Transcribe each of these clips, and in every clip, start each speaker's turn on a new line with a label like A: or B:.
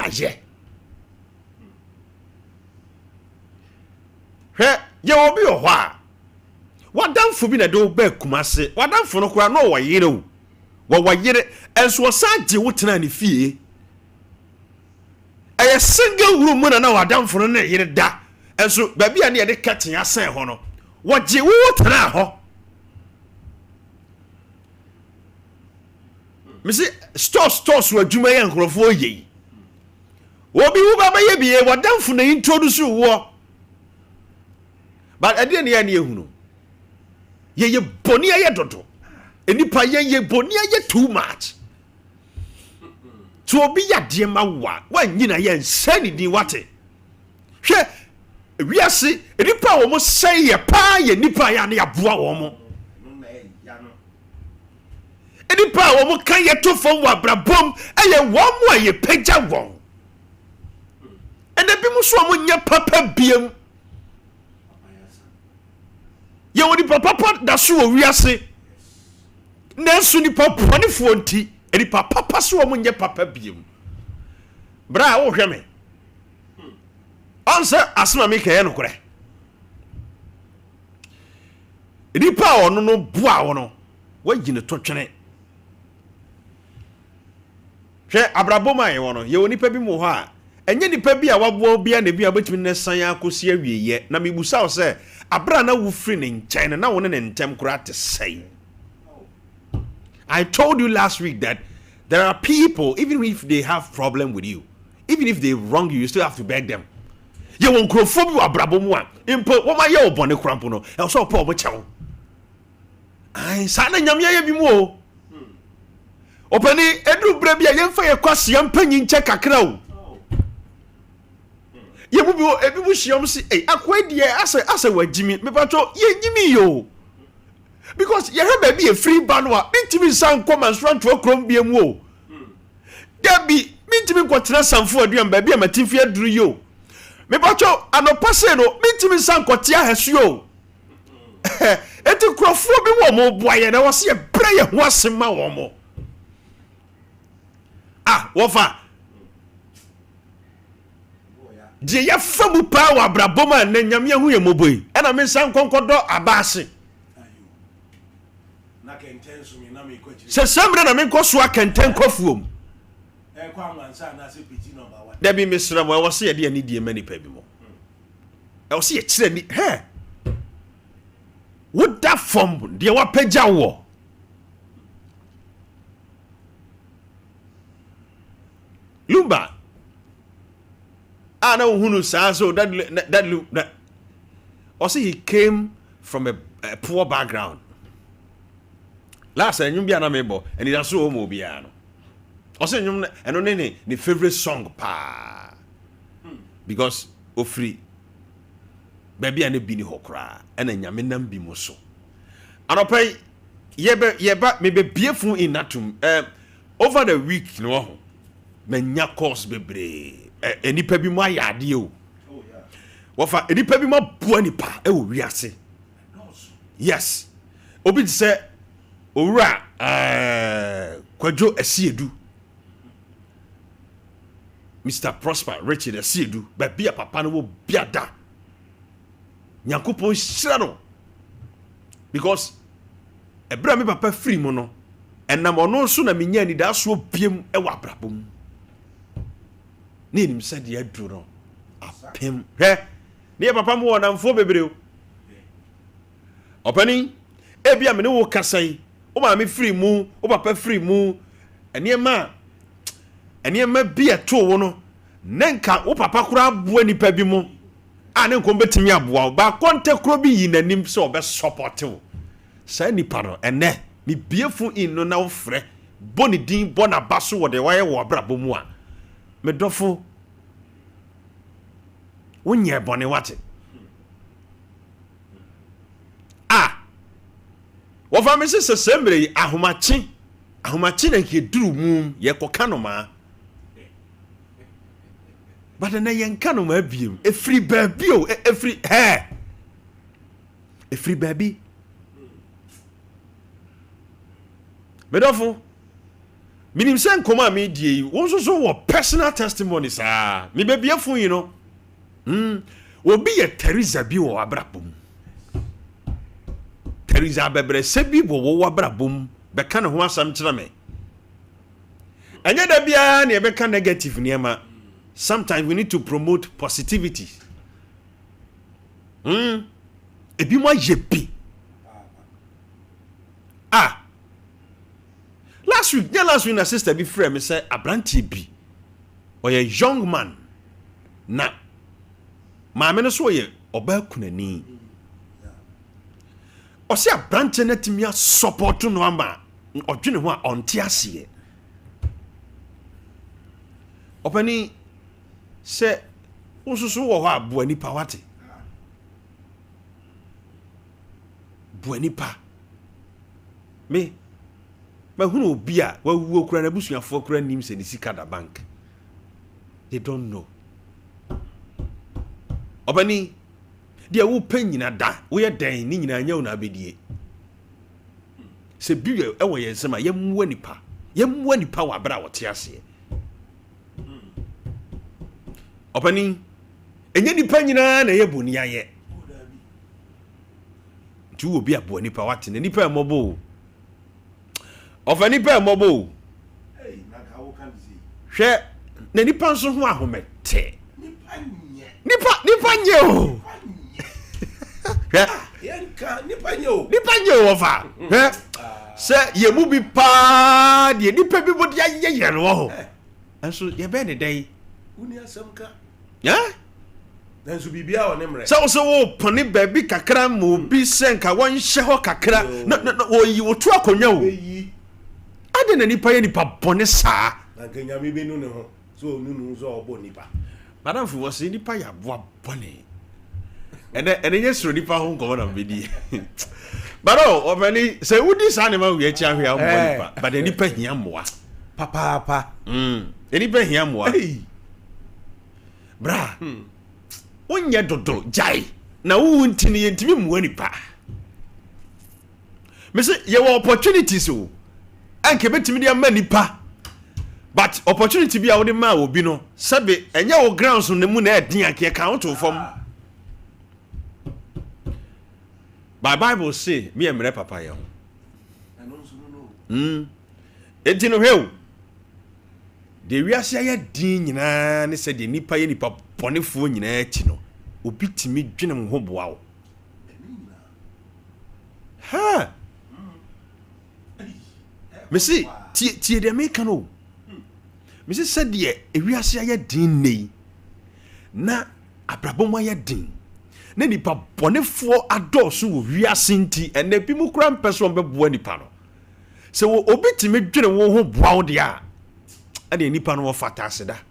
A: waye hwe ye obi ohwa wadamfo bi na de oba kumase wadamfo no kora no wayere o wayere enso osaje wotena ne fie eye single room na wadamfo no na yere da enso ba bia ne ye de katin asan ho no waje wotena ho misi stores wadwuma ye nkrofo ye obi wo baba ye biye wadamfo na introduce wo but ade ne ya ne ehunu ye boni ye dodo enipa ye boni ye too much to obi ya de ma wa nyina ye nsani din wate hwe wiase enipa wo mo sei ye pa ye nipa ya ne aboa wo mo enipa wo mo kan ye to fom wa brabom eye wo mo ye pagya won ene bi mo so mo nya papa biem ye wodi papa da so wo wiase nanso ni papa ne fonti eni papa so wo nya papa biem bra wo hwe me ansa asema me kaye no kore eni pa ono no boa wo no wagine to twene hwe abraboma ye wo no ye woni pa bi mo ho a enye nipa bi a wabo bia na bi a betimi ne san akosi awieye na mebusa wo se abra na wo free ne nkyɛn na wo ne ntem kura te sei. I told you last week that there are people, even if they have problem with you, even if they wrong you, you still have to beg them. You won't grow from you abrabo mu a impo wo ma ye obone krampo no e so po obo chewo ai sa na nyame ye bi mu o opani edu bra bia ye fa ye kwase ye mpanyi nche kakra o ye mu bi o ebi mu hyiam si akwadi ase wagimi me pato ye nyimi yo because ye have be a free banwa mintimi san komanso to okrom bia mu o dabi mintimi kwotena sanfo aduan ba bia matimfi aduru yo me pato anopase no mintimi san kwotia hesuo eti krofo bi wo mo boaye na wo se ye bre ye ho asema wo mo wofa je ya famu pa wa braboma na nyame hu ye moboi na me san konkodo abase na kenten so mi na me kwachi se samre na me nkoso akenten kofuom kwa anwansa na se piti number 1 da bi mesra mo wo se ye de ani die mani pa bi mo wo se ye kire ni he wo da fom de wa pagya wo Lumba ana uhunu so that also he came from a poor background. Last time you be na mebo and he so mo bia no. Also you eno ne favorite song pa. Because ofri baby ane bi ni hokra ena nyame nam bi mo so. Anopai yeba me be biefu in natum over the week no menya course bebre enipa bi mo ayade o wofa enipa bi mo boa nipa e wo wiase yes obi say owura kwadwo asiedu Mr. Prosper Richard asiedu ba bia papa no wo biada nyankopon hyira no because ebra me papa free mo no enam ono so na menya ni da so biem e wa brabom ni nim said ye duro apem he ne papa mo wona mfo bebreo opani e bia me ne wo kasai o ma me free mu o papa free mu eniema bia to wo no nenka wo papa kura boa nipa bi mu a ne nkom betimi aboa ba konte kro bi yi nanim se obe support wo sa nipa no ene me biefu in no na wo frɛ boni din bona baso wo de waye wo brabo mu a me dofo wonye bone wate wo fa me se sembre ahomachi na ke duru mu ye koka no ma but na ye nka no ma biem efri baby o efri baby me dofo Minim say nkoma me die won so wo personal testimonies me be biafo yi no obi ye Teresa bi wo abrabom Teresa bebre se bi wo abrabom be ka ne ho asam kire me anya da bia na be ka negative niema. Sometimes we need to promote positivity. Ebi mo yebi last week na sister be friend me say abranti bi or a young man na maame no so ye oba kunani o se abranti na timia support no ama odwene ho a onte ase opani se ususu wo ho abo nipa wate buani pa me hunu obi a wawu okura na busuafo okura nim se ni sika da bank. They don't know. Obani dia wo panyina da wo ye dan ni nyina nya wo na abedie se biwe e wo ye nsema yemwa nipa wa bra wo te ase Obani enye nipa nyina na ye boni aye tu obi abo nipa wate ne nipa emobo Ofani pe mobo.
B: Hey, na ka wo kan zi.
A: Hwe na nipa nso ho ahomete. Nipa nye o. Hwe
B: Yenka nipa nye o.
A: Nipa nye o fa. Hwe se ye mu bi pa de nipa bi bodi ayeye no ho. Enso ye be ne dai.
B: Uni asem ka.
A: Ya?
B: Nanso bibia wo ne mre.
A: Se wo pone ba bi kakra mo bi senka won hye ho kakra. Na wo yi wo tu akonya o. Ade na nipa ye nipa bone saa
B: na kenya mi be nu ne ho so nu so obo nipa
A: madam fu wo se nipa ya boa bone ene nye suro nipa ho nko na bedi baro obani se wudi saa ne ma wi achi ahwe a nipa but the nipa hia moa
B: papa
A: nipa hia moa bra onye dodo jai na wu ntini ye ntimi moa nipa me se ye wo opportunities o anke betimi dia ma nipa but opportunity bia wo de ma obi no sabe enye wo grounds ne mu na edin ake ka wo to fom Bible say me emre papa ye ho edin hweu de wiase ya din nyina ne se de nipa ye nipa bonefo nyina achi no obi timi dwene mo ho boa wo ha Mesi tie de make no. Mesi said de ewiase aye din nei. Na abrabom aye din. Na nipa bonefo adoso wo wiase nti ene bi mu kura mpeso mbeboa nipa no. Se wo obi timi dwene wo ho boa wo de a. Ade nipa no wo fata aseda.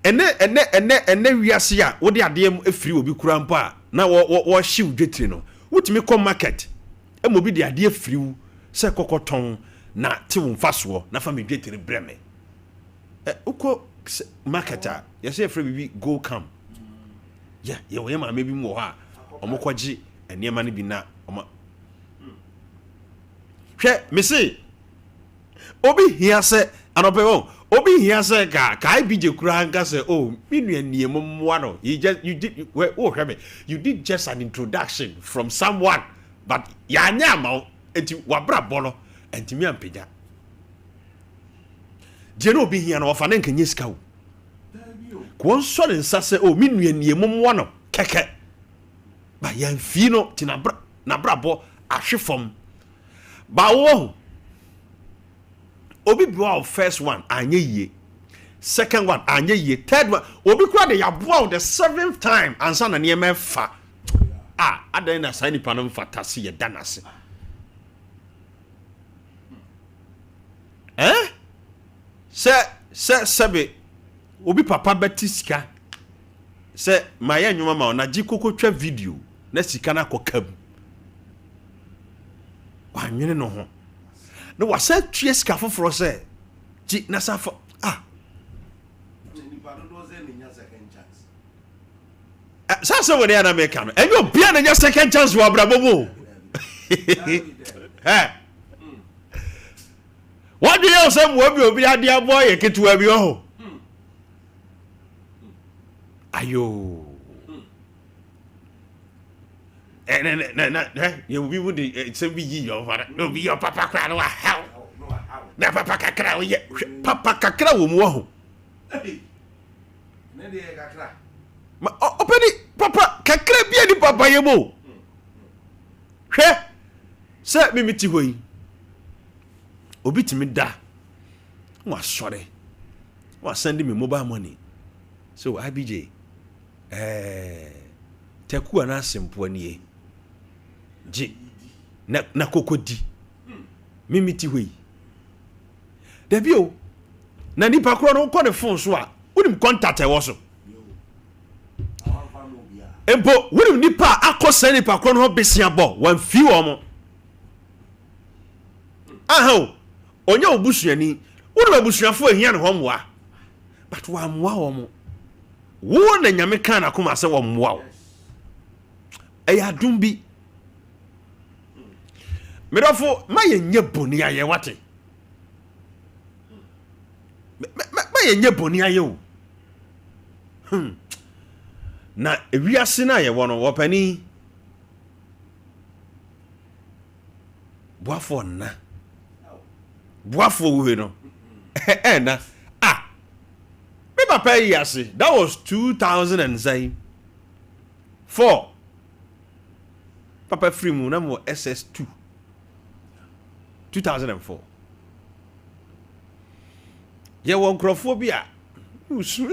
A: Ene wiase a wo de ade efiri obi kura mpo a na wo hye dwetire no. Wutimi come market emobi de ade afiriw se kokoton na te wo mfaso na fa me dwetire breme uko market a ye se afre bibi go come ya ye wo ma me bi mu ha omokwaji eniema ne bi na oma hwe me se obi hia se anope wo obi hia se ka bi je kura nka se oh minu eniemo mwa no you did you did just an introduction from someone but ya nya ma enti wabra bolo enti mi ampeja je no obi hia no ofa na nka nyesika wo ko nso le nsa se oh minu eniemo mwa no keke ba ya mfi no ti na bra bo ahwefom ba wo obi bro first one anye ye second one anye ye third one obi kwa de ya bro the seventh time ansa na ne mefa adan na sai ni panom fatase ye danase se obi papa betiska se maye nwuma ma na ji kokotwa video na sika na kokam wa nwene no ho no wasa tue sika foforo se ji na safo
B: ni pa do ze ni nya second chance
A: sasa woni ana make am enyo bia na nya second chance wa brabobo What do you say? What will be a dear boy? A kid to have you. Ayo. You would be your father. No, be your papa cry. No, how? Na papa kakra wo ye papa kakra wo mu ho
B: ne de kakra
A: ma openi papa kakra bia ni papa ye mo hwe se mimiti hoyi obi timi da wa sore wa send me mobile money so IBJ taku ana sempo ani ji na kokodi mimiti hoyi Debio, na nipa kro no ko ne phone so a unim contact e wo so empo unim nipa akosa nipa kro no ho besia bo wan fi wo mo aha onya obusuani unim obusuafo ehia ne ho moa but wa moa wo mo wo na nyame kan na koma se wo moa wo eya dum bi medofo maye nye boni aye wate maye nye boni aye o na ewiase na ye wono wopani boafo na boafo we no na me papa yase that was 2004 papa free mu na mo SS2 2004 ye won krofo bia usu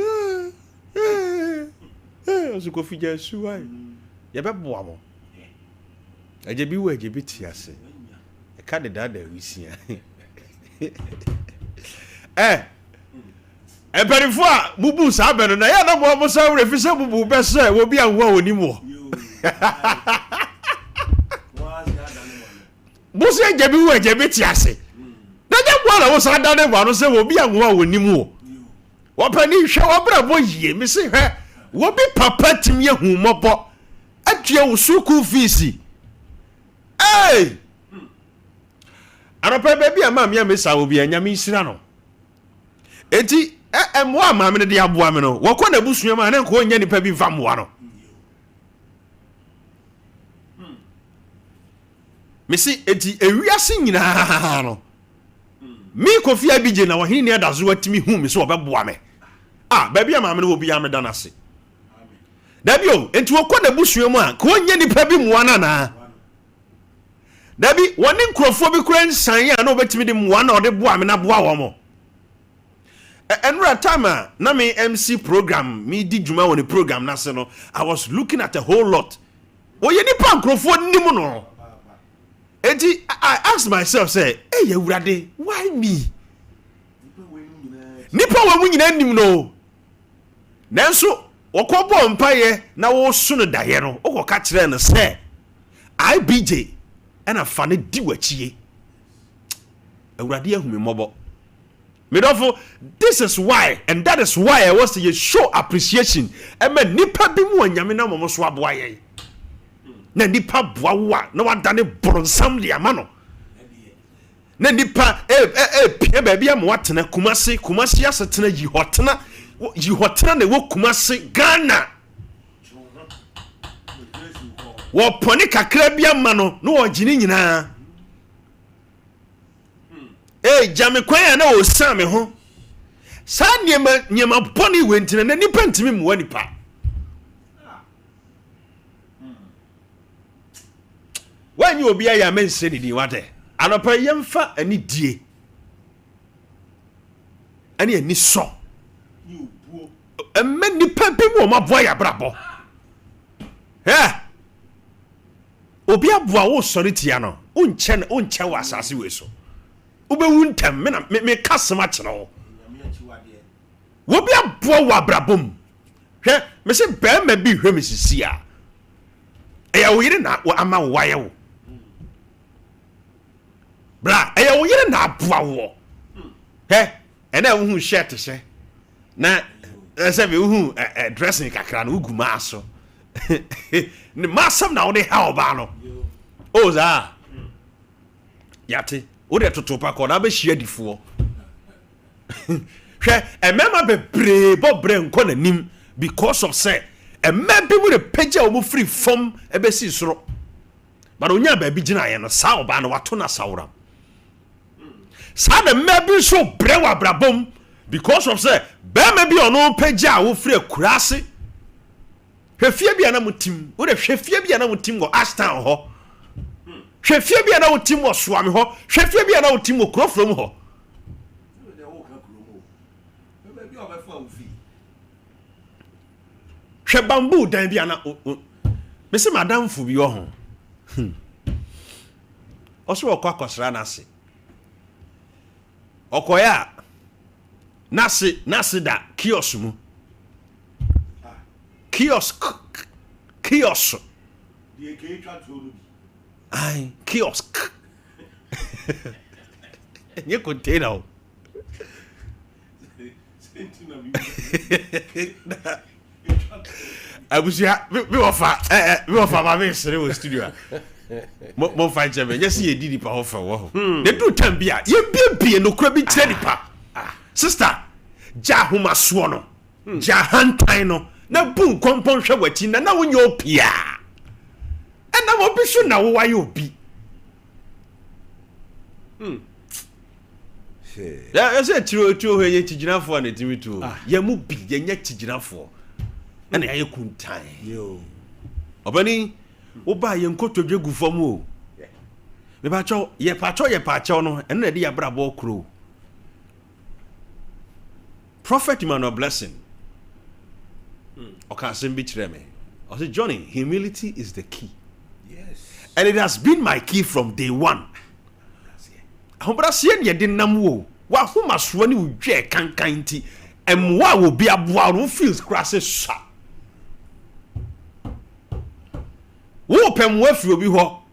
A: osu ko fija su ai ye be boa mo eje bi wo eje bi ti ase e ka de dada wisia perifo a bubu sa be no na ye na mo sa wre fi se bubu be se wo bi anwa oni mo busu eje bi wo eje bi ti ase na je bo na wo sa da ne ba no se wo bi anwa oni mo wo pani hwe wo bra bo yie mi se hwe wo bi papa tim ye hu mobo atua wo suku fees Anopa baby ama me amesa obi anyame nsira no enti mo ama me de aboa me no wo kɔ na busua ma na nko nya nipa bi mfa moa no mesi enti ewiase nyina no mi Kofi Abidje na wahini ne adazo atimi hu me so obeboa me baby ama me no obi ya me da na se dabio enti wo kɔ na busua mu a ko nya nipa bi moa na na Dabi woni nkrofo bi kura nsan ya na obetimi de mwa na ode boa me na boa wo mo enura time na me MC program me di djuma woni program na se no I was looking at a whole lot oye nipa nkrofo nim no enti I asked myself say hey Ewurade why me nipa wa mu nyina nim no nanso wokobo mpaye na wo so no daye no okoka kire no say IBJ and a funny di wachie Ewurade ahumi mobo medofo this is why and that is why I was to show appreciation and me nipa bi mu anyame na momo so aboa ye na nipa boa wa na wadane bronsam de ama no na nipa pia ba bia mo watena kumase asetena yi hotena na wo kumase Ghana wo poni kakra bia ma no wo gini nyina jame kwan na o san me ho sa nyema poni wentina na nipa ntimi mu wanipa wanyi obi aya mense ni wade anopa yemfa ani die ani so emme nipa bi mu ma boya brabo obi aboa wo sori tia no unche wa asase we so obewu ntam me kasema kire wo bi aboa wa brabom hwe me se be ma bi hwe me sisi a eya wo yire na ama wo waye wo bra eya wo yire na aboa wo ena wo hu shirt hye na se be hu dressing kakra na uguma aso ni masam na wo de ha oba no oza yate wo de toto pa ko na be hia difo hwe emema bebre bobre nko nanim because of say emma bi mu de pagya wo free from ebe si soro but onya ba bi gina ye no sa oba no wato na sawram sa de emma bi so bre wa brabom because of say be ma bi ono pagya wo free kurase hwefie bia na mutim wo de hwefie bia na mutim go Ashtown ho hwefie bia na mutim wo soame ho hwefie bia na mutim wo Kurofrom ho hwe bamboo dan bia na me se madam fu bi ho oso okwa kosra na se okoya nase da kiosk mu kiosk
B: die ke twa to no bi
A: ai kiosk nye container
B: sentina bi
A: abusia me ofa ma me sere wo studio mo fa cheme yes ye di pa ho fa wo de do tam bia ye bie no kura bi kire nipa sister ja homa so no ja hantan no na bu nkompon hwe wati na wo nye opia na wo bi so na wo waye obi ya say tiro he ye tiginafo na timitu ya mu bi ye nya tiginafo na ya ye kuntan yo obani wo ba ye nkotodwe gu fam o me ba cho ye pa cho no ene na de ya brabo kro Prophet Emmanuel Blessing okay be kire me I say Johnny, humility is the key.
B: Yes,
A: and it has been my key from day one. Ahobrase ye de nam wo wa homa so ni udwe kankan ti emwa wo bi aboa no feels crashes sha wo pem wa fi obi ho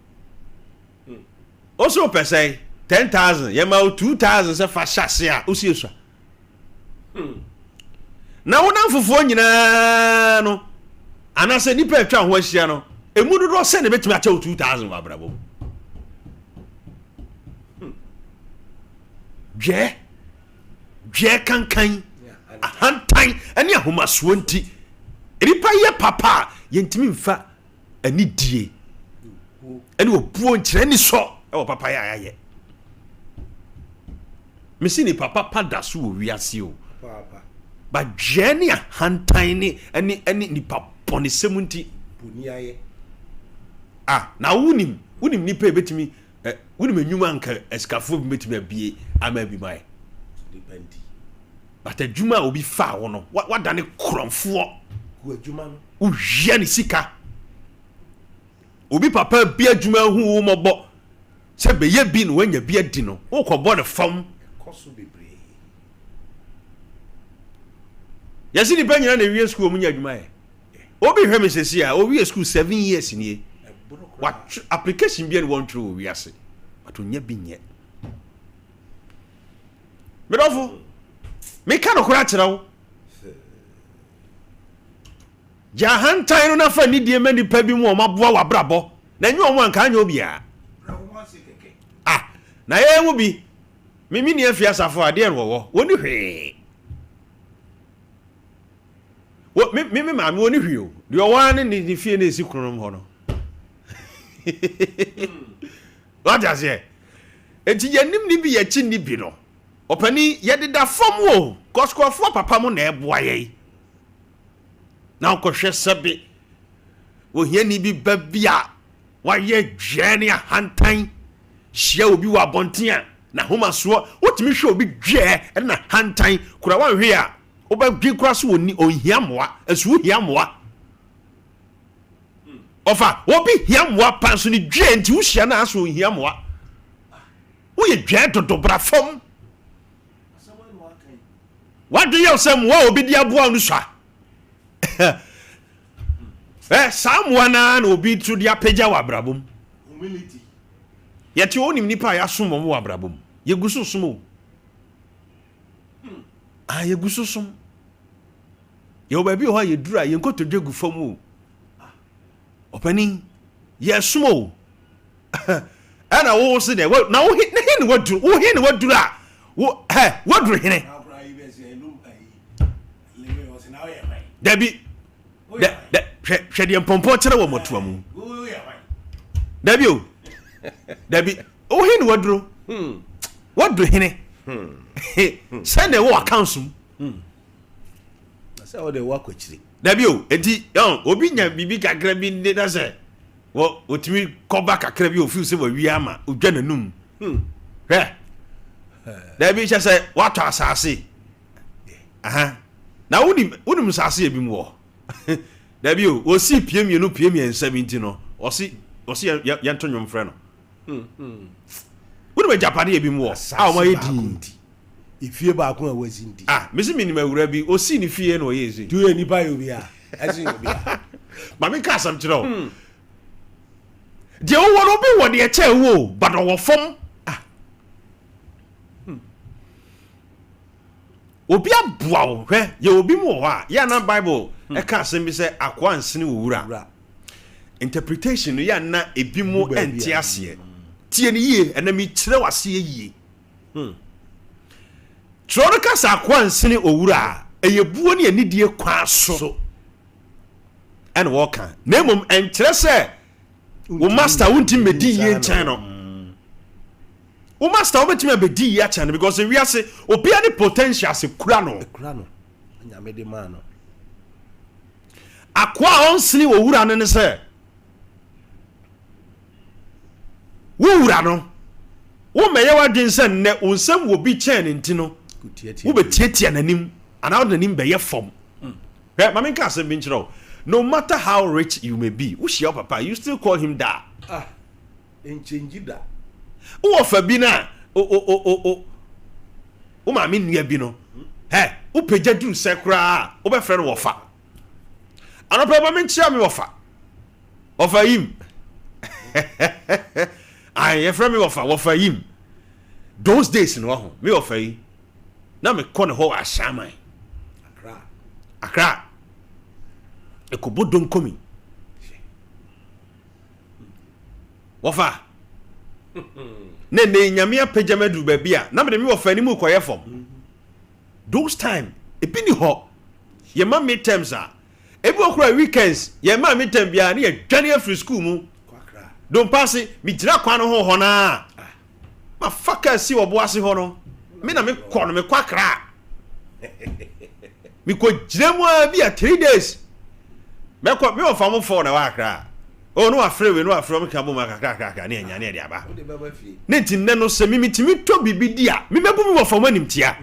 A: also pese 10,000 ye ma 2,000 se fa hyase a osie so na wona mfofo nyina no anase nipa atwa ho ahia no emu dodo se ne betumi acha 2,000 wa brabo je kankan ahantan ani ahomaso nti nipa ye papa ye ntimi mfa ani die ani obuo nkire ni so e wo papa ya ye mesi ni papa pada so wo wiase o
B: papa
A: ba jeni ahantan ni ani nipa boni semunti
B: boni aye
A: na wunim nipa ebetimi wunim enwuma anka eskafo bi betimi abie ama bi mai
B: depend
A: but adwuma obi fa wo no wadane kromfo
B: ku adwuma no
A: uhia ni sika obi papa bi adwuma hu wo mobo se be ye bi no wanya bi adi no wo kobo ne fam
B: koso bebre
A: yesi ni banyina na wie school mu nya adwuma ye obi hweme sesi a obi school 7 years ni what application bi and one through we ase but onya bi nye medofo me ka no kora kira wo jahantan no na fa ni die mani pa bi mu o maboa wa brabo na nyu o mu anka anya obi a na ye mu bi mimi ni afia safo ade no wo woni hwe wo mimi ma me woni hwe o de o wan ni fie na esi kronom ho no what does it enti yanim ni bi ya chi ni bi no opani yedida fom wo koskofo papa mu na eboa ye na okohwe sebe wo hia ni bi babia wa ye dwane ahantan hia obi wa bonten na homa so wotimi hwe obi dwe na hantan kura wa hwe a oba gwi kura so woni ohia moa asu hia moa ofa obi hia moa panso ni dwe nti wo hia na aso ohia moa wo ye dwe dodo bra fom what do you say mo obi dia boa no swa someone na obi tu dia pagya wa brabom
B: humility
A: yeti onim nipa ya somo mo wa brabom yeguso somo yeguso som ye oba bi ho ye dura ye nkotodwe gu fam o opani ye somo ana wo se de na wo hin wadu wo hin wadu a wo wadu hene dabi hwɛ de pompɔ kyerɛ wɔ motoa mu dabi o dabi wo hin wadu hene sɛ ne wo accounts mu
B: sɛ wo de wo akokyiri
A: dabi o enti obi nya bibi kakra bi ne da sɛ wo otimi kɔba kakra bi ofi sɛ wawie ama odwa nanum hwɛ dabi kyɛ sɛ wato asase aha na wonim asase bi mu wɔ dabi o osi piemienu piemiensa bi nti no osi yɛnto nwom frɛ no wonim Japade bi mu wɔ a ɔma yɛ di
B: ifie baako a wasi ndi
A: mesi minim awura bi osi ne fie na ɔyɛ ezi
B: tu eni ba yo bia ɛsi yo bia
A: ma me ka asam kyerɛ o deɛ wowɔ no bi wɔ deɛ kyɛ wo but ɔwɔ fam obi aboa wo hwɛ yɛ obi mu wɔ hɔ a yɛ na Bible ɛka asɛm bi sɛ akoa nsene wɔ wura interpretation no yɛ na ebi mu ɛnte aseɛ tie ne yie ɛna mi kyerɛ wase yie tro no ka sa akoa nsene owura a ɛyɛ buo ne anidie kwa so ɛna wɔka na mmom ɛnkyerɛ sɛ wo master wontim medi yie nkyɛn no wo master wobɛtumi abɛdi yie akyɛn no because wiase obia ne potential se kura no
B: nyame de ma no
A: akoa onsene wɔ wura no ne sɛ wo wura no wo mɛyɛ wadwen sɛ nnɛ wo nsɛm wɔ bi kyɛn ne nti no wo bɛtiatia n'anim anaa wo n'anim bɛyɛ fam hwɛ ma menka asɛm bi nkyerɛ wo no matter how rich you may be wo hyia wo papa you still call him da
B: enchange da
A: wo fa bi na wo maame nnua bi no wo pagya duru sɛ koraa wo bɛfrɛ no wɔfa anɔpɛ ma menkyia me wɔfa yim yɛfrɛ me wɔfa yim those days no ho me wɔfa yi na me kɔ ne hɔ ahyaman akra ekobo donkomi wɔfa ne nyame apagya madu ba bia na me wɔfa ni mu kɔyɛ fam those time ebi ni hɔ yɛma midterms a ebi okura weekends yɛma midterm bia ne yɛdwane afiri school mu don pass mi gyina kwan no ho na ma faka si obo ase ho no me na me kɔ no me kwakra mi ko gyina mu a bi a 3 days me ofa mo for na wakra o no afre we no afre me ka bo ma kakra ne anya ne de aba ne ntinne no se mi mitimi to bibi di a me mebu mi wofa mo animtia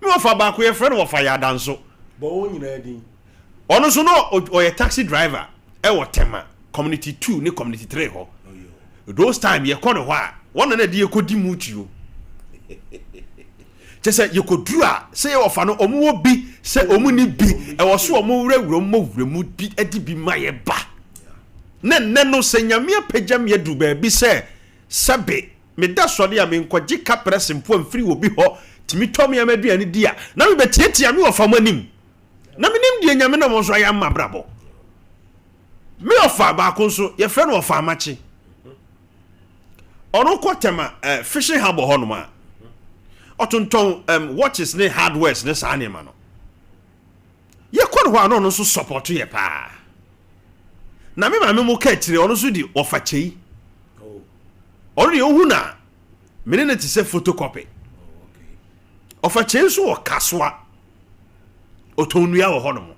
A: me wofa ba ko ye frɛ no wofa ya danso
B: bo wo nyina din
A: ono so no o ye taxi driver e wo tema community 2 ne community 3 ho those time ye kɔ no hɔ a wɔn na de yɛkɔdi mu tuo kyɛ sɛ yɛkɔduru a sɛ yɛ wɔfa no ɔmo wɔ bi sɛ ɔmo ni bi ɛwɔ so ɔmo wurawura mu bi adi bi ma yɛ ba ne nnɛ no sɛ nyame apagya me adu baabi sɛ sɛbe meda sɔre a menkɔgye kapra sempo amfiri wɔ bi hɔ timi tɔ me amaduane di a na mebɛtiatia me wɔfa mo anim na menim deɛ nyame na mo nso ayɛ amma brabɔ me wɔfa baako nso yɛfrɛ no wɔfa amakye ono ko tema fishing harbor hono ma otonton watches ne hardwares ne sa ne ma no ye ko no no so support ye pa na me ma me mu ka kire ono so di ofa chei ono ye ohu na me ne ti se photocopy ofa chei so o kasoa otonua wo hono mo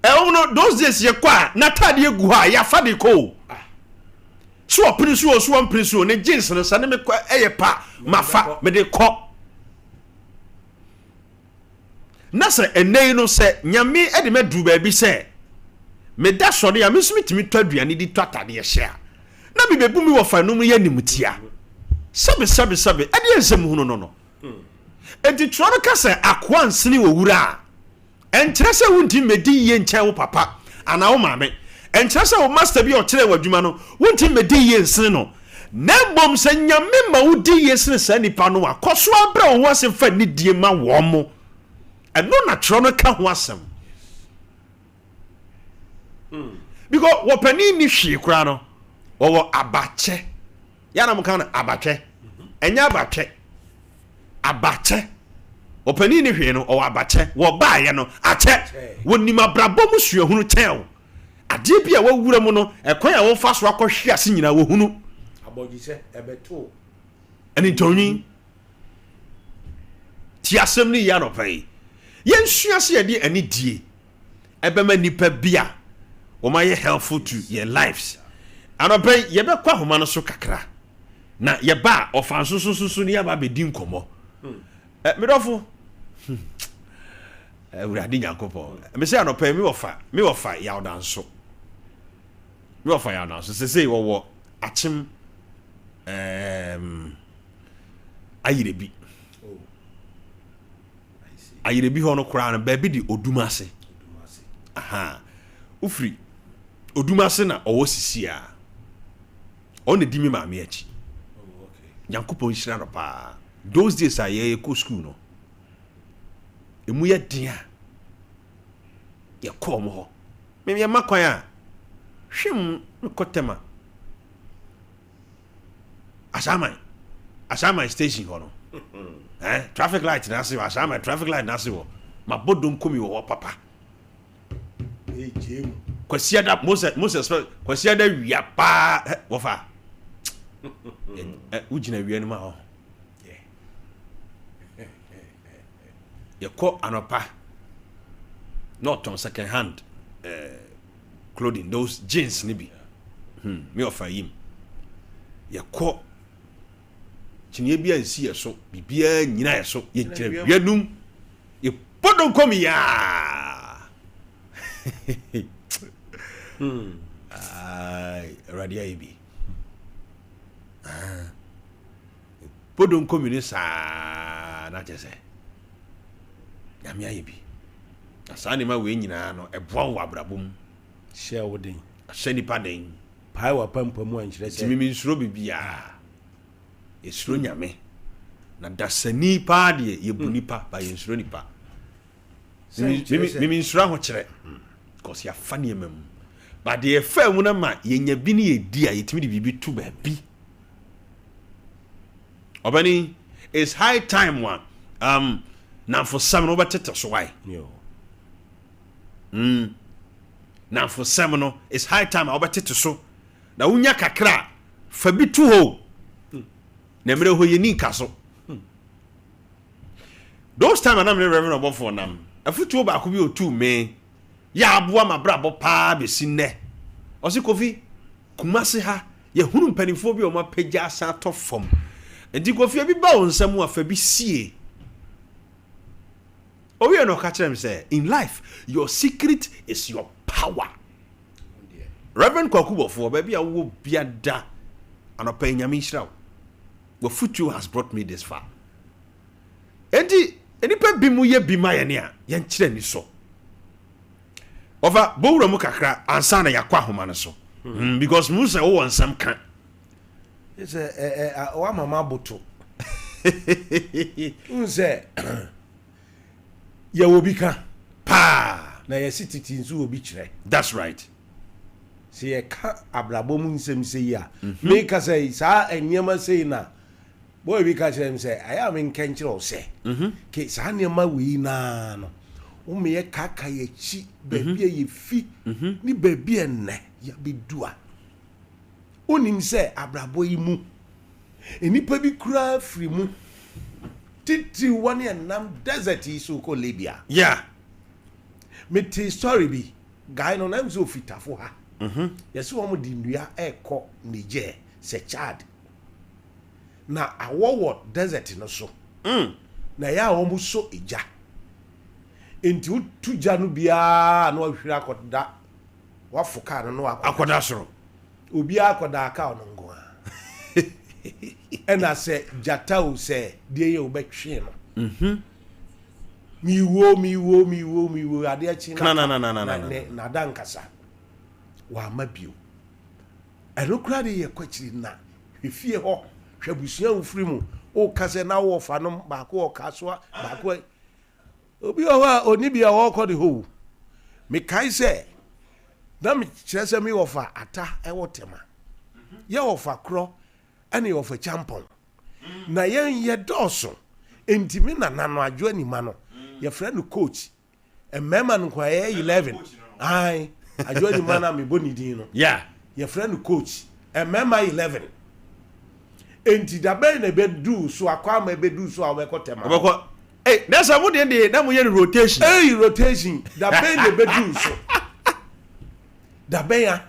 A: ono those days ye kwa na tade egu ha ya fa de ko so opinisu so opinisu ne jeans no sa ne me eye pa mafa me de kɔ na sɛ enei no sɛ nyame e de madu ba bi sɛ me da sɔre ya me so mitimi tɔ aduane di tɔ atade ye hye a na me bebu mi wɔ fa no mu ye nimtia sabe e de ensem hu no enti tro no ka sɛ akoa nsene wɔ wura a enkyerɛ sɛ wunti medi ye nkyɛn wo papa ana wo maame enkyerɛ sɛ wo master bi ɔkyerɛ w'adwuma no wunti medi ye nsene no na bom sɛ nyame ma wodi ye nsene sa nipa no a kɔso abra wo ho asem fa ni die ma wo mo ɛno na tro no ka ho asem because wɔpani ni hwie kura no wɔwɔ abakyɛ yana mo kan abatwe enya abatwe opani ni hwe no o abatwe wo baaye no ache woni mabrabo mu suahunu chen ade bia wawura mu no ekwan a wo fa so akɔhwe ase nyina wo hunu
B: abogise ebeto
A: ani tonyi ti asem ni ya no pai yen suase ye de ani die ebema nipa bia wo ma ye helpful to your lives anopai ye be kwa homa no so kakra na ye ba ofanso so ni ya ba be din komo medofo urade nyankopɔ me say anopai me wofa ya odanso me wofa ya odanso se say wo achim ayirebi ayirebi ho no kura no ba bi di odumase aha ufri odumase na owo sisi a on di mi maame achi nyankopɔn hyira no pa those days a ye ko school no emu ye dia ye ko mo ho me ye makwan a hwem kotema asama station ho no traffic light na se asama traffic light na se wo mabodon komi wo papa
B: ejemu
A: kwasiada Moses kwasiada wia pa wo fa ujina wia no ma ho ye ko anopa not on second hand clothing those jeans ni bi me offer him ye ko chinye bia nsi ye so bibia nyina ye so ye kire wianum ye podon komi ya ai radia ibi podon komi ni sa na tese yamia ibi asani ma we nyina no eboa wo abrabom
B: share wodin
A: asani paden
B: pai wa pampamu ankyere
A: se mimi nsuro bibia esuro nyame na dasani pa de ye bunipa ba ye nsuro nipa mimi nsuro ho kyere because ya fane emam ba de fa mu na ma ye nya bi ne ye di a yetimi de bibi tu ba bi obani it's high time one now for some no better so why
B: yo
A: now for some no it's high time I better to so na unya kakra fa bi tu ho na mere ho ye ni kaso those time na me reverend obofo nam afutu ba ko bi otu me ya aboa mabrabo pa be sinne osi kofi kumase ha ye hunu mpanifo bi o ma pagya asa to fom enti kofi bi ba onsam afa bi sie oh we no catch them say in life your secret is your power. Reverend Kwakubo for baby I will be a da and a pay nyame shraw. What future has brought me this far. Enti enipa bi mu ye bi ma ye ne a ye nkire ni so. Over bowura mu kakra ansa na yakwa homa no so. Because mu say wo nsam kan.
B: It's wa mama boto. Unse ya obi ka
A: Pa
B: na ye sititi nso obi kire.
A: That's right.
B: Se ye ka abrabo mu nsem se ya. Me ka say sa enyema sei na boy bi ka kire me say aya me nkan kire o se. Ke sa nyema we na no. O me ye kaka ye chi baby ye fi ni baby enne ya bedua. Onim se abrabo yi mu enipa bi kura free mu titi one nam desert so ko Libya.
A: Yeah.
B: Me te story bi guy no nam so fitafo ha. Yes wo mo di ndua ekọ Niger se Chad. Na awowo desert no so. Na ya wo mo so eja. Enti utuja no bia na wahwira akoda. Wafoka no
A: Akoda soro.
B: Obi akoda aka ono ngo a. Ena se jata o se die ye obetwe no. miwo ade achi na dankasa wa mabio enokra de ye kwachiri na hwefie ho hwabusua ufiri mu o kase na wo fa no ba ko o kasoa ba ko obi o wa oni bia wo ko de ho me kai se na me kire se me wo fa ata e wo tema ye wo fa kro ane of a champon na yen ye dɔɔso ntimi na nano adwo anima no ye friend coach e mema no kwa 11 ai adwo anima na me boni din no
A: yeah
B: ye friend coach e mema 11 enti da be na be du so akwa ma be du so a we kotema
A: obeko eh that's how dey na mo ye rotation
B: rotation da be na be du so da be ya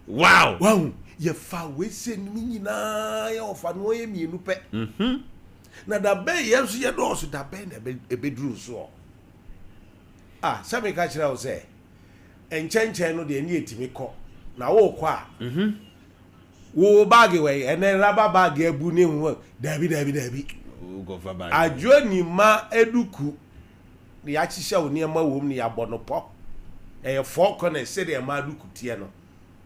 B: wow ye fa we se ni nyina ya ofa no ye mienu pe na da be ye so ye do so da be na be duru so sabe ka kira o se enchenchen no de ni etimi ko na wo ko a wo bag we ene raba bag abu ni hu dabi
A: o go fa bag
B: ajo ni ma eduku ni ya chihye wo ne ma wo mu ni ya bono po e fo ko na se de ma eduku tie no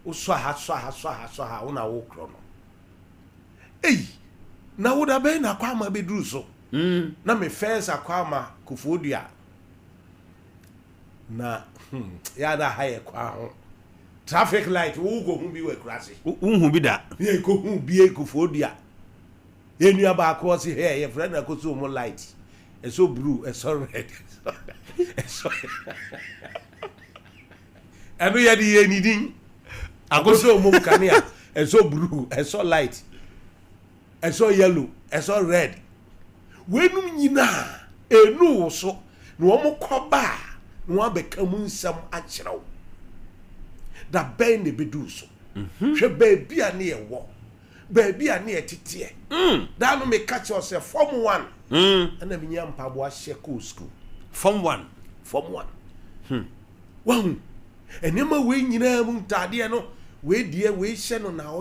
B: o so ha una wo kro no na wo da be na kwa ma be duru so na me first akwa ma kofodua na ya da haye kwa ho traffic light wo go hu bi we krase
A: hu bi da
B: ye ko hu bi kofodua ye nua ba ko si he ye friend na ko so mo light e so blue e so red e so anu ya di ye ni din akoso mo kanea e so blue e so light e so yellow e so red wenum nyina enu so no mo koba no abeka mu nsam akyerew da ben ne bedu so hwe baabi a ne yewo baabi a ne etete da no me catch us form 1 ana me nya mpabo ahye ko school
A: form 1
B: wahu enema we nyina mu ntade no we die we hye no na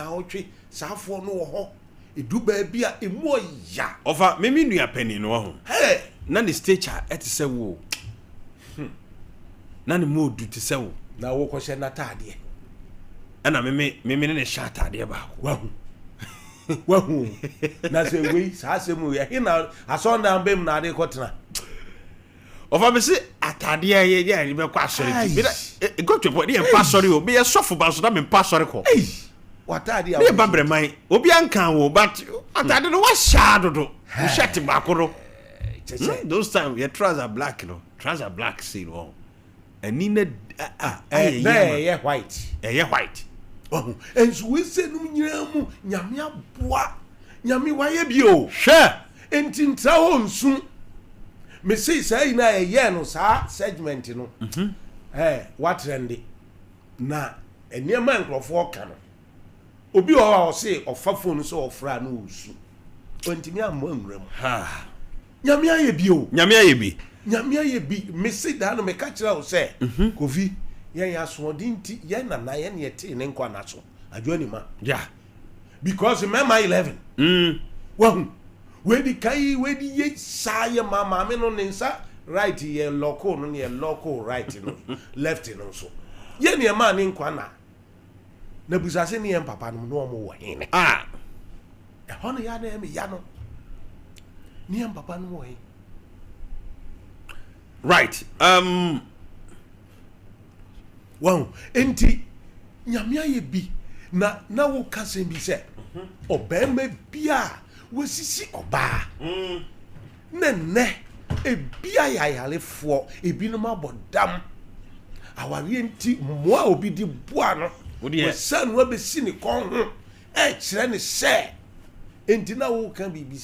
B: otwe saafo no wo ho edu baabi a emu oya
A: ofa memi nua pani no ho na ne stature etise wo na ne modu tise wo
B: na wo ko hye na tade
A: ana meme ne sha tade ba
B: wahu na se we sa se mu ye na asonda mbem na ade kotena
A: ofa me se atade ye be kwa sori bi e go to body e pa sori o be ye sofo ba so na me pa sori ko
B: watade a
A: be ba breman obi ankan wo but atade no wa sha dodo o shirt ba koro those time your trousers black trouser black see no ani na
B: ye white
A: oh
B: enso we se no nyina mu nyame aboa nyame waye bi o
A: hwe
B: enti ntra ho nsu me sei sai na ye no sa segment no what trend na eniema nkrofo ka no obi o se ofa phone so ofra na osu ontimi ammo nwram nyame aye bi me sei da no me ka kira o se kofi yen ya so dinti yen na ye ne yete ne nkwa na so adwo ni ma
A: yeah
B: because remember 11 wahu we di ye saye mama me no nsa right ye local no ye local right no left no so ye ne ma ne nkwa na busase ne ye papa no no mo wo hin e hono ya na me ya no ne papa no wo hin
A: right
B: wow enti nyame aye bi na wo kase bi se obema bia wosisi oba ne ebia yayalefo ebinom abodam awari enti moa obi di boa no wesan wa besi ne kon ho kire ne se enti na wo kan bibi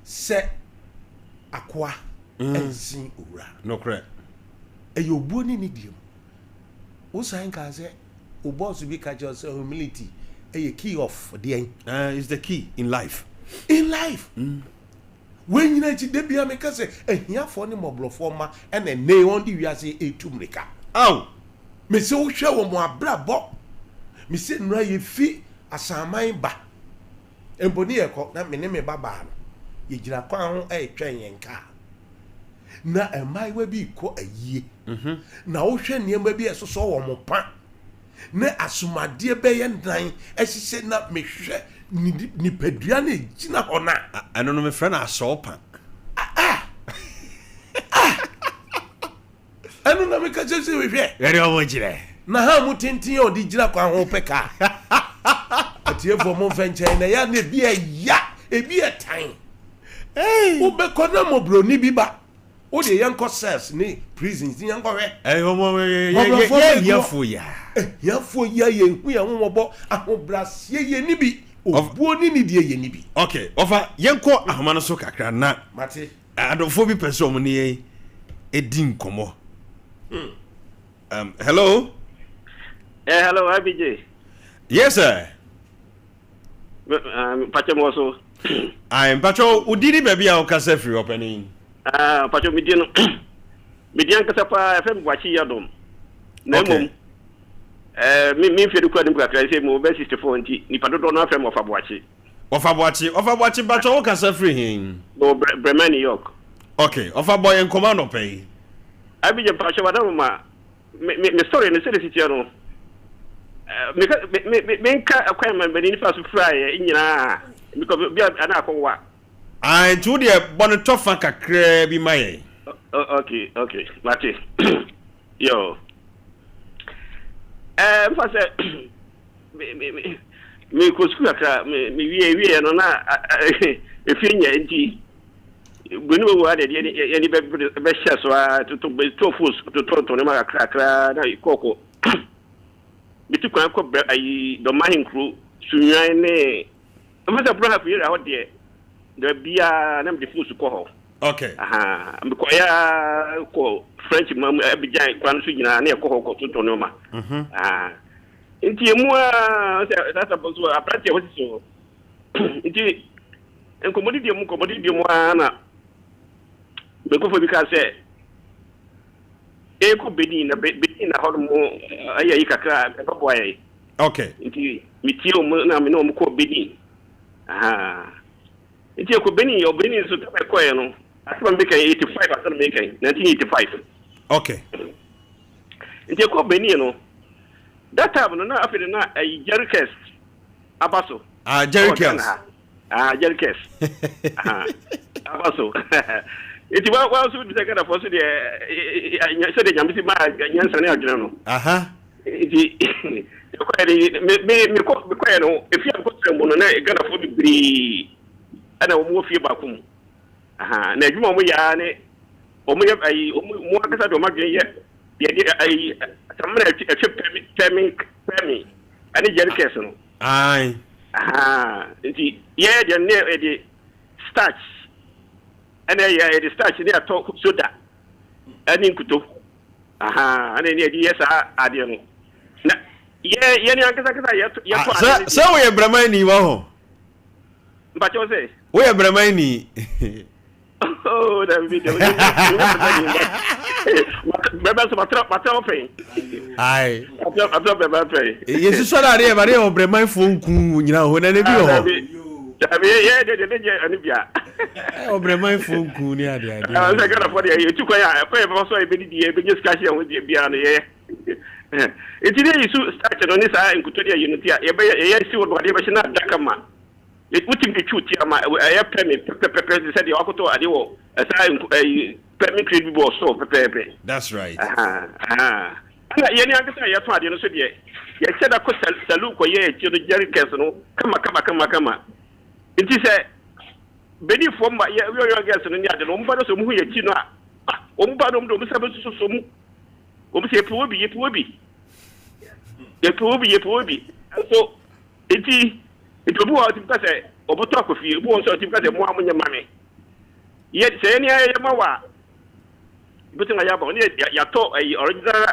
B: se akwa ensin owura
A: no correct
B: eyo obuo ni diem wo san ka se o boss bi ka just humility a key of the
A: is the key in life
B: when you need to be a make say ehia for ni moblofo ma ene ne on di wiase etumrika me se wo hwe wo mo abrabo me se nra ye fi asaman ba emboni ekọ na me ne me baba no ye gira kwa ho twen yenka na emai we bi ko ayie na wo hwe niam bi esoso wo mo pa na asumade be ye ndan ehise na mehwe ni padua na gina hona
A: eno no me frɛ na Sompa
B: eno na me ka jese we hwe
A: very omo gire
B: na ha mu tintin o di gira kwa ho peka atie fo mo fenche na ya na bi ebi e tan wo be kona mo bro ni bi ba wo de yanko cells ni prisons ni yanko we
A: ya fo ya
B: ye hu ya homobo ahobrasie ye ni bi obuo ni ni die ye ni bi
A: okay ofa yenko ahoma no so kakra na
B: mate
A: adofo bi pese omo ne edi nkomo hello
C: hello IBJ.
A: Yes sir.
C: Pacho so
A: I'm Pacho udiri baby a okasa free opening.
C: Pacho Midian Midian kasapa FM wachi yadom. Na mom me fedu kwa nim kakra say mo be 64 nti ni padodo no FM Ofaboachi
A: Pacho okasa free hin.
C: No Bremen New York.
A: Okay, Ofaboy en command pay.
C: IBJ Pacho wadama me story ne se city no. Me nka akwaman bani nifa so fry nyina because bia ana akwa
A: I told you bon tofa kakra bi maye.
C: Okay mate yo fa se me ko sku kakra me wie no na efinya nti gbenu wo ade ye ni be share so to fus to ne ma kakra na ikoko bitu kwa ko ayi do mahin kru sunwan ne amasa bro hafi ra hode da bia na me fusu ko ho
A: okay
C: me ko ya ko French mam abijan kwa no nyina na ko ho ko to no ma nti emu a that about so apprenti ho so nti enkomodi di mu na me ko fo bi ka se eko beni na homo ayi kakra e babo ayi
A: okay
C: nti mitio na me no mo ko beni nti eko beni so ta ko ye no asema mbeka 85 asema mbeka 1985
A: okay
C: nti eko beni no that time no na afede na ayi jerkes abaso
A: jerkes
C: jerkes abaso iti wa so bi sekada fo so de so de nyamisi ma nyansa ne adwene no iti ko me ko no efi am ko trembo no na gana fo bibiri ana wo fie ba kum na adwuma mo ya ne o mo ayi mo akasa do madwen ye ayi tamna pemi ani jerkes no
A: ai
C: iti ye de ne de starch ana ya the starch ne ato soda ani nkuto ana ne di yesa ade no na ye ni ankasa kasa ya to
A: so we bramani wa ho
C: mpacho se
A: we bramani
C: oh da video beba so patra pe
A: ai
C: patra beba pe
A: yesu so da re ba re o bramani fo nku nyina ho na ne bi ho
C: Dabi ye de ani bia.
A: Obremai funku ni ade.
C: Ah, se gara for ye tu kwa ya, kwa ba so e be di e be discussion ho di bia no ye. Eti ne yisu start no ni sa enkuto de unity a ye be ye si wo de be shina dakama. E putin de chuti ama ye permit pepe se de akoto ade wo sa permit credit bo so pepe.
A: That's right.
C: Ana ye ni ankasa ye to ade no so de ye cheda ko salu ko ye ti no jerry case no kama. Nti se beni fomba yo gas no ni ade no mba do so mu ye chi no a o mba do mu sabe so mu o mu se epu obi so nti bu wa ti ka se oboto akofi bu won so ti ka se mu amunye mame ye se ni ye ma wa bitu nga ya ba ni ya to original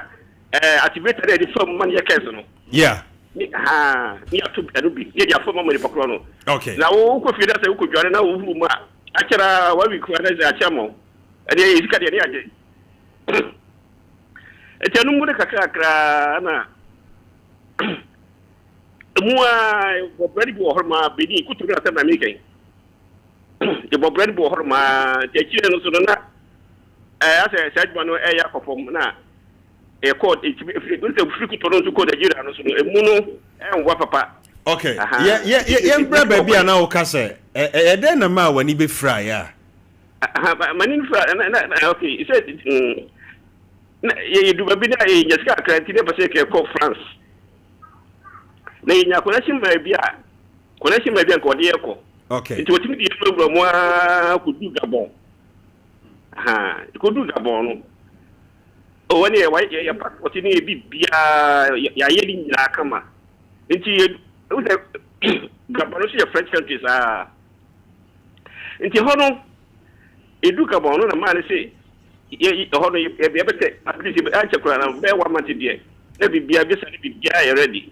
C: activator de fom man ye kes no
A: yeah
C: ni atu adubi ye dia foma mo ni pakro no
A: okay
C: na wo ko fi da se wo ko dware na wo hu ma akira wa wi ko na za achamo ade isika de ni age etenu mu de kakra na mua bo bredi bo horma bedi kutu na ta na mi kai e bo bredi bo horma te chire no so na ase sajma no ya kopom na e code e free to no ko da jira no so emu no enwa papa
A: okay ye bra ba bia na o ka se e den na ma wani be fry ya
C: manin fra okay he said na ye du babi na ye nyaska akranti ne pese ke ko France na ye nya connection ma bia ko de ko
A: okay
C: nti wotimi di program wa ku du Gabon ku du Gabon no o wani ya passport ni bi bia ya ye di nyira kama nti o se Gabon so ye French countries nti hono edu Gabon no na ma ne se ye hono ye bete at least be anche kura na be wa mate die na bibia be sa bibia ye ready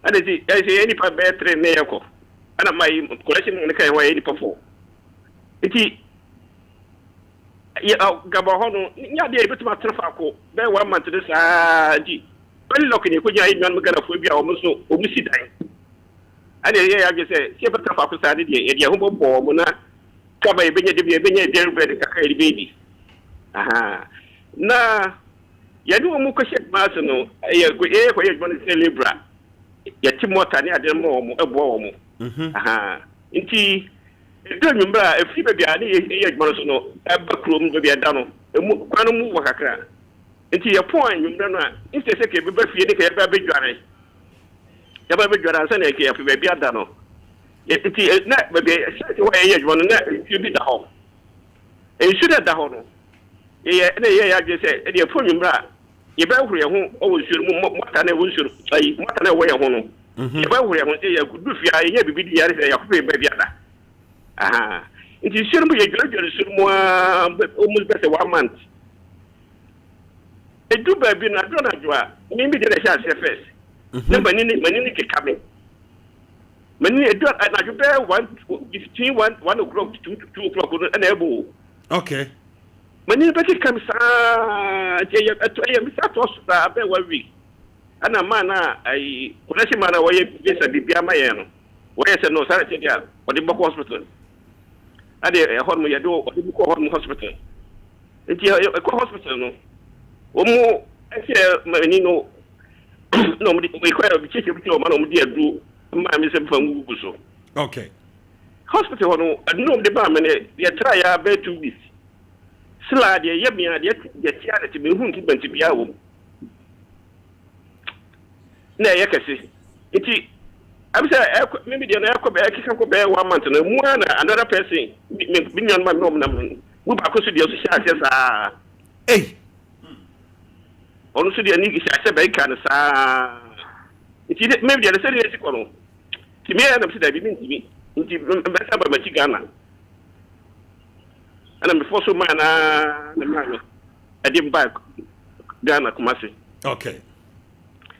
C: ade si any pa be train ne yako ana mai collection ne kai wa ye pa fo iti ya Gabon hono nya de be tuma trafa ko be wa mate de sa di bali lokini ko nya nyan magana fo bia o musi dan ade ye ya ge se be trafa ko sa de ye dia ho bo mo na kaba ibenye de bread kaka baby na ya du mu ko shet ma so no ya ko ko ye bon celebra ya timota ni ade mo ebo mo nti do nyumbra efi be bia ni ye bon so no eba krom be bia da no emu kwano mu wakakra nti ya point nyumbra no a nti se ke be ba fie de ke ba be dware ya ba be dware san e ke ya fi be bia da no iti na bebe se wa ye jwon na you be da ho e should da ho no ye na ye ya je se e de fo nwumra ye ba huru ye ho o wo suru mota na wo suru ai mota na wo ye ho no ye ba huru ye ho ye du fia ye bibi di yare se ya ko be bia da nti suru mu ye jwere suru mu o mu be se 1 month e du ba bi na do na jwa mi bi de na sha se first na manini ke kame many do na you bear 1 o'clock to 2 o'clock and able
A: okay
C: many better comes mi sa to sta be 1 week ana mana ai connection mana waye visa bibia maye no waye se no sare che dia o di boko hospital ade hormo ya do o di boko hormo hospital enti ko hospital no o mu ese mani no no mu di ko bi che bi o mana mu di adu ma mi se fangu guso
A: okay
C: hospital no no de ba me ne ya try ya be 2 weeks sila de ye bia de ya tia de me hu ki banti bia wo na ye kase iti abisa maybe de na ya ko be kika ko be 1 month na mu na another person bi nyan ma no na mu ba ko so de so sha sa onu so de ni ki sha be kan sa iti maybe de say de ko no ti me na bi da bi mi nti mbesa ba machi Ghana ana me forso man na man adim back Ghana Kumasi
A: okay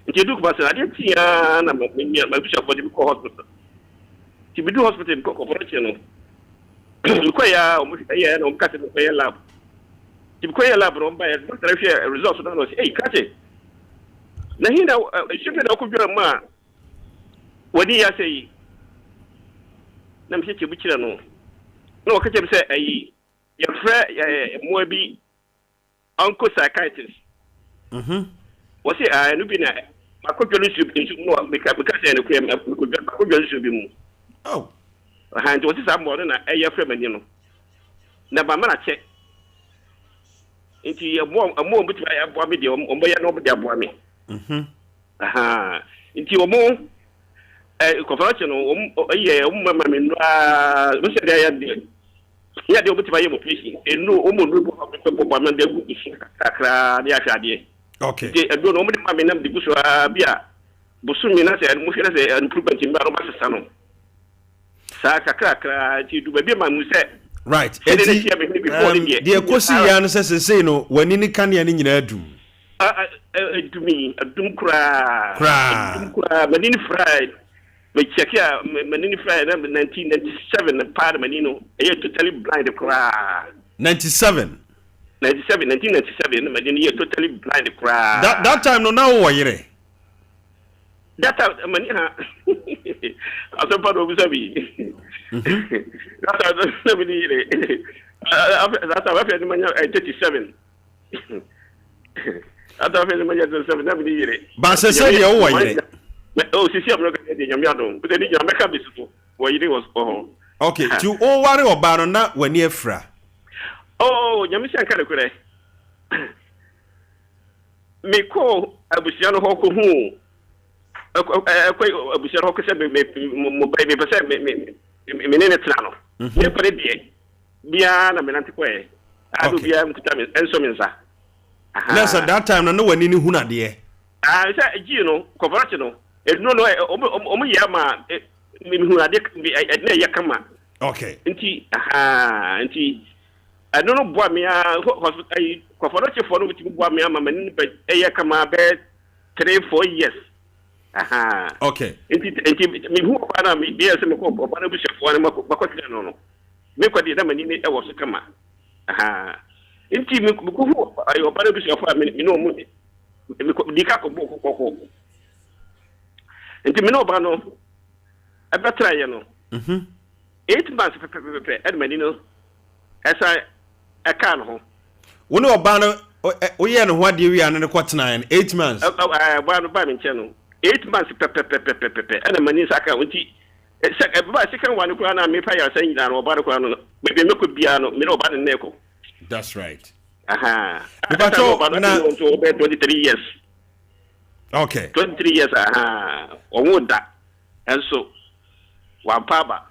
C: nti du Kumasi adim tia na ma bishop body ko hospital ti bi du hospital ko operation no ko ya o mu ya na o kase ko ya lab ti ko ya lab no ba ya doctor share results na no say kase na hinda shipe na ko jura ma wani ya sai na mse che bukira no na o kache se ayi ya fra mo bi uncle psychiatrist wo se no bi na makodwo no su no me ka se ne ko makodwo no su bi mu nti wo se sa mo na ya fra mani no na ba ma na che nti mo buti ba ya boa me de o mo ya no de aboa me nti o mo conference no mama me no mo se dia ya de obuti ba ye mo pesi enu o mo no bo ma de gu kakra de ahwade
A: okay
C: de do no mo de mama nam de guso bia busu mi na se mo fi na se improvement mi ba no ma se no sa kakra ti du ba bi ma mu se
A: right de kosi ya no se no wani ni kan ya ni nyina adum
C: adum kura manini fried we check ya manini fried 1997 part manino totally blind kura 1997 manini totally blind kura
A: that time no now wo yire
C: that time manina aso pa do bisabi that time manini that's how I feel manya 37 ata fe manya 37 na bi yire
A: ba se se ye wo yire
C: oh sisi abro ka de nyam yadon but ni nyam ka bisuto wo yire was
A: okay to o ware oba no na wani afra
C: oh nyam si anka de kure me ko abusia no hɔ ko hu abusia no hɔ ko sɛ me pɛ sɛ me ne tena no me pare die bia na me nante ko e ado bia mkuta me enso me nsa
A: na so that time no wani ni hu na de
C: sɛ gi no kɔfɔrɔkye no no omo yɛ ma me hu na de na yɛ kama
A: okay
C: nti I don't know boy me hospital kɔfɔrɔkye fo no bitimi boa me ama mani yɛ kama be 3-4 years
A: okay
C: nti me hu ba na me bia sɛ me ko ba na bu shefo na makɔtira no me kwadi na mani ne ɛwɔ so kama nti me ko hu ayo ba na bu shefo me no mu me ko dika ko bo ko nti me no ba no abetra ye no 8 months pepepepe edmani no esa eka no ho
A: woni oba no oyɛ no ho ade wi ane ne kɔtena 8 months
C: ba no ba me nche no 8 months pepepepepe ena mani saka nti ba second one kura na me pa ya san nyina no oba no kura no me ko bia no me no oba no neko
A: that's right
C: because na 23 years
A: okay
C: 23 years owo da enso wa paba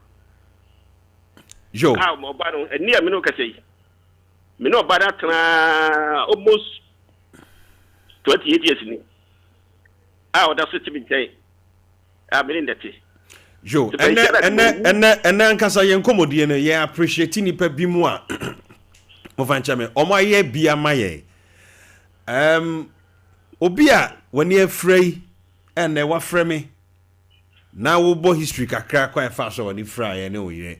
A: yo
C: mo ba no eni a me no kasei me no ba da tena almost 28 years ni oda so tibi tay me ndete
A: yo ene ankasa yen komodie no ye appreciate ni pa bi mu a mo fancha me omo aye bia maye obi a wani afrei ene wa freme na wo bo history kakra kwa fa so wani fra ye ne oyire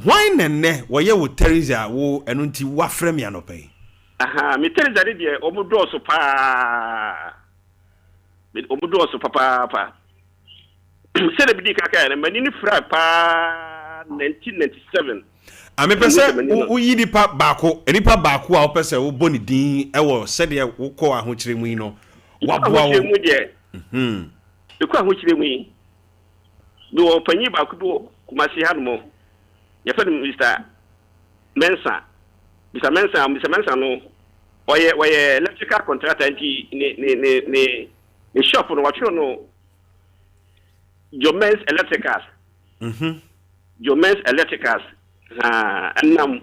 A: why nenne wo ye wo Teresa wo eno nti wa frame ya no pay
C: me Teresa de omudo so pa omudo so papa se de bidi kaka na mani ni fra pa 1997
A: ame pese wo yi nipa baako enipa baako a wo pese wo boni din e wo se de wo ko ahokyere mu yi no wa boa wo
C: de ko ahokyere mu yi do panyi baako do kumasi hanmo ya fa Mr. Mensa no oye electrical contractor nti ne shop no watcho no Jomens Electricals Jomens Electricals anam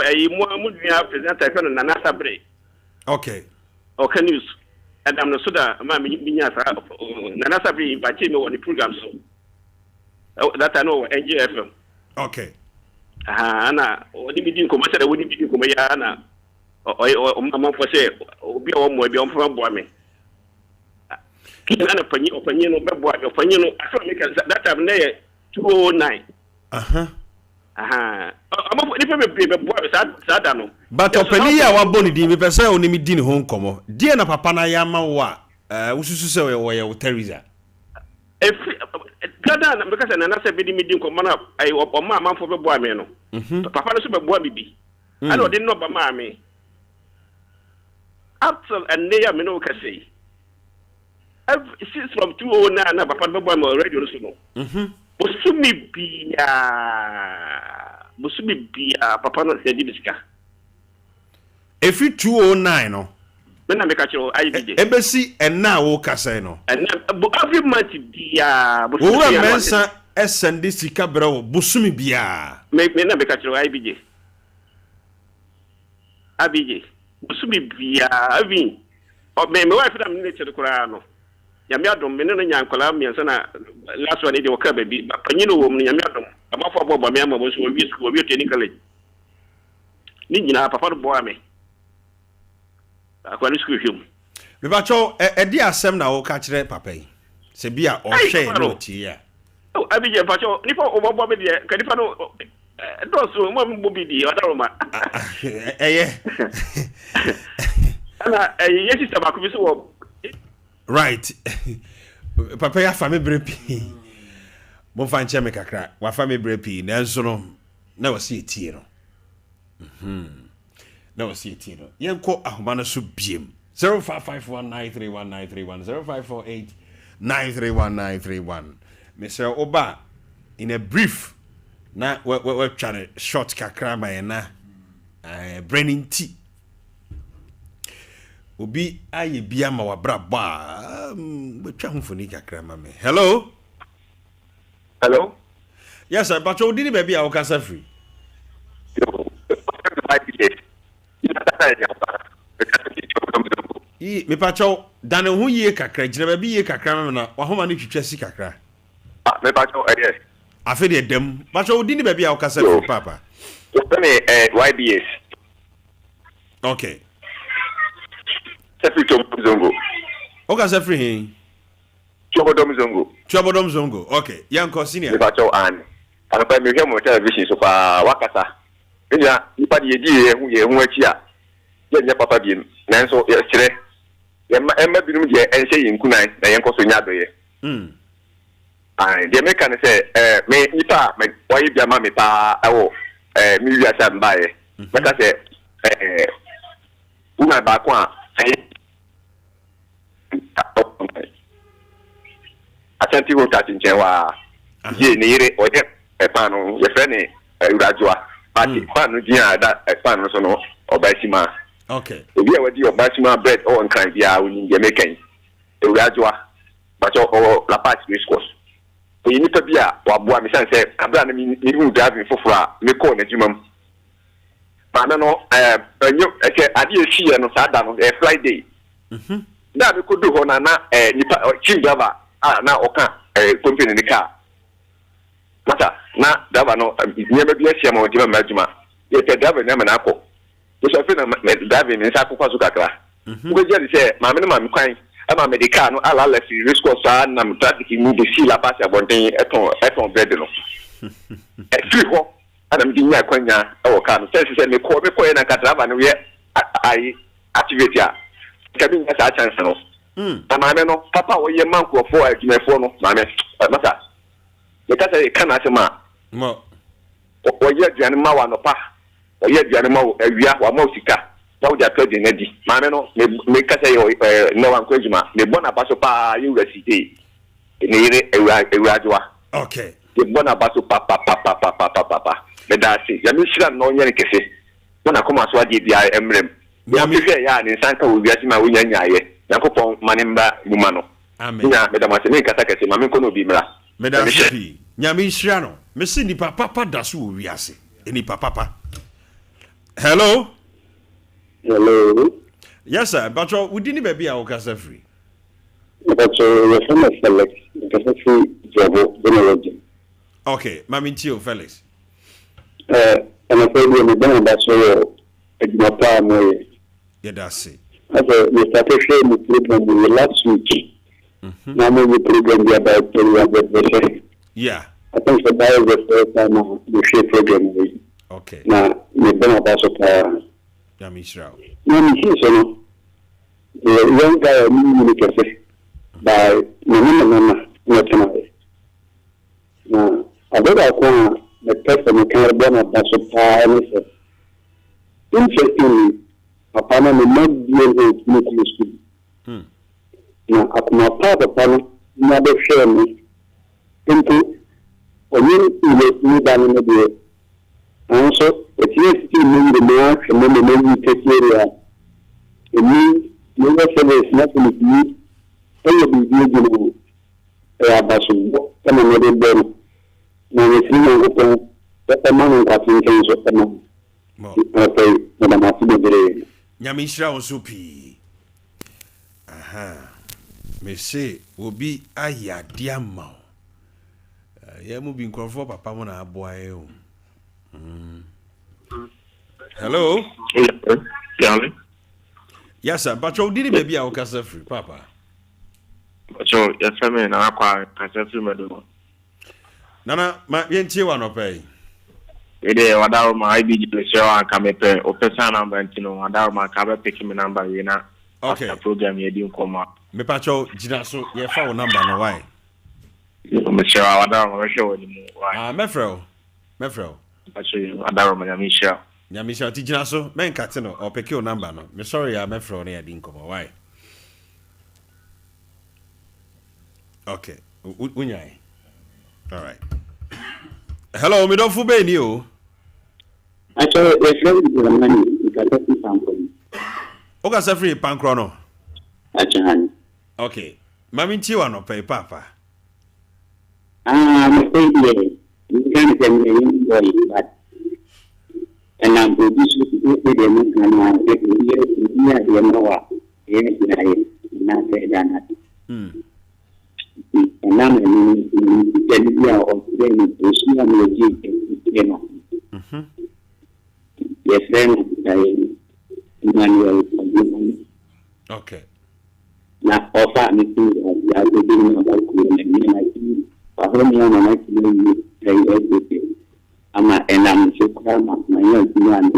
C: ayi mo amudua presenter ko na Nana Sabre
A: okay
C: news adam no so da ma minya sa Nana Sabre invite me on the program so that I know NGFM
A: okay
C: ana woni bidin ko masere woni bidin ko ya ana o mama fo se obi o mo bi o mfa bo ame ana panyi no bebo ame panyi no aso me kan that time na 209 ama ni fe me bebo ame sa da no
A: but opani ya wa boni di me pese oni mi di ne ho nkomo die na papa na ya ma wo a ususu se wo ye Teresa Gada na because na nasa bidi midin ko mana ai o ma manfo be boa me no papa no so be boa bibi ana o de no ba ma me after and near me no kasei since from 209 na papa be boa me already no so no bosumi bia papa no se di bisika every 209 no
C: na me ka chiro IBJ
A: ebesi enna wo kasai no
C: every month bia
A: wo ra mensa send sika bra wo bosumi bia
C: me na me ka chiro IBJ bosumi bia avin o me wife da me ne chiro kura no ya me adom me ne nyankola me nsa na last one dey waka baby panyino wo me ya me adom amafo bobo me ama bo so wi school wi training college ni nyina papa do boa me akwani school him
A: me ba cho edi asem na wo ka kire papa yi se bia o hwe no ti ya
C: abije pa cho nipa o bobo me de ka nipa no do so mo mo bi di o da roma ana yesi tabako bi so wo
A: right papa ya fa me brepi mo fa nche me kakra wa fa me brepi na nso no na wasi etie no na wasi etie no yenko ahoma no so biem 0551931931 0548931931 Mr. Oba in a brief na we trying short kakra ma na braining tea Obi aye bia ma wabra ba. Betwa ho foni kakra ma me. Hello.
C: Hello.
A: Yes, sir. But you didn't baby a okasa free. Me pacho dan ho ye kakra gina baby ye kakra me na wa homa ne twitwa si kakra.
C: Me pacho yes.
A: Afi de dem. But you didn't baby a okasa free papa.
C: YBS.
A: Okay.
C: Sefri Zongo.
A: Okasa free hin. Chobodom Zongo. Okay. Yanko senior.
C: Me pacho an. Ana pa me hwemo television so pa wakasa. Nya nipa de ye hu achi a. Ye nya papa bi nanso ye kire. Ye emma binum de enhye yinkunan na yenko so nya doye. De me kan say me nipa me oyi bia ma me pa ewo mi wi asa mbaye. Maka say una ba kwa Asanti wo ta chinche wa ye ni ire oje panu ye fe ni urajua party panu dia da panu so no obasima.
A: Okay.
C: Obi e wadi obasima bread o nkan bia oni ye meken urajua but o la party race course o yini pa bia wa boa mi san se abra na mi hu driving fofora me call na jumam mana no enyo eke ade e hie no sa da no Friday na me ko do ho na nipa chief driver na oka company ni car mata na driver no nyema bi asia ma odi ma adwuma ye te driver na na akọ so so fe na driver ni sa akọ so kakra wo je di se ma me no ma me kwan ama me de car no ala la fi risk course na me traffic mu de si la pass abonten eton bed no free ho ana me di nya kwanya e wo car no se me ko na ka driver no ye ai activity a kabi nya sa chance no maame no papa wo ye mankrofo adwumefo no maame mata le ka say kana sema
A: mo
C: wo ye aduane ma wa no pa wo ye aduane ma awia wa ma osika na wo ja trade na di maame no me ka say no wan kwejuma me bona baso pa ye urasite ne yire ewuadwa
A: okay
C: ye bona baso pa me da si ya mi shira no nye nkese bona koma so ade bia emrem ya mi hwe ya ne sanka wo biasi ma wo nya nyaye yakopon manimba gumano
A: amen
C: nya medama se me kata kese ma me kono bi mra
A: medama se nyame nhira no me se nipa papa da so wo wiase nipa papa. Hello. Yes sir, but we didn't baby a okasa free.
D: But we from Felix because free job generally.
A: Okay, mami tio Felix.
D: And I said we been about so ejumapa mo ye.
A: Yeah, that's it.
D: We started sharing the program last week. Now we program about the
A: yeah.
D: I think that was the first time we share program.
A: Okay.
D: Now we been about so
A: yeah, Mishra.
D: No, me so the young guy me cafe by no tonight. Now I don't know the person can be about so interestingly apana me not deal with meeting school. Na akuma papa pana na be share me into only ile dani na de. Also it is still in the mark and then the take area. Ni no service not with me. All be doing abaso kama na de ben. Na ni sino ko ta manu ka tin kan so ta manu. Okay, na ma ti de
A: Nyamishra onsupi. Aha. Me say obi aya diama. Ye mu bi nkrofo papa mo na aboae o. Hello.
C: Yeah.
A: Yes sir, but you didn't baby a okasa free papa.
C: So yes me na akwa kasa free medo.
A: Nana ma yentie wa no pay.
C: Ede wadawo ma IBG pleasure aka mepe o person number ntino wadawo ma ka be pick me number we na
A: okay
C: program ye di nkoma
A: me pacho gina so ye fa wo number no why
C: me share wadawo ma share woni mu why
A: mefrel
C: pacho wadawo ma
A: nyamisha ti gina so men kate no o pick your number no me sorry ya mefrel na ye di nkoma why okay unyai all right. Hello, me don't fool ni o.
D: Actually, the friend is the money. You can get some from.
A: Oga Safri Pankrono.
D: Achahan.
A: Okay. Mami Chiwa no pay papa.
D: I'm saying you can't tell me but and I'm producing the
A: okay.
D: Now, offer me I'm so calm up my young man.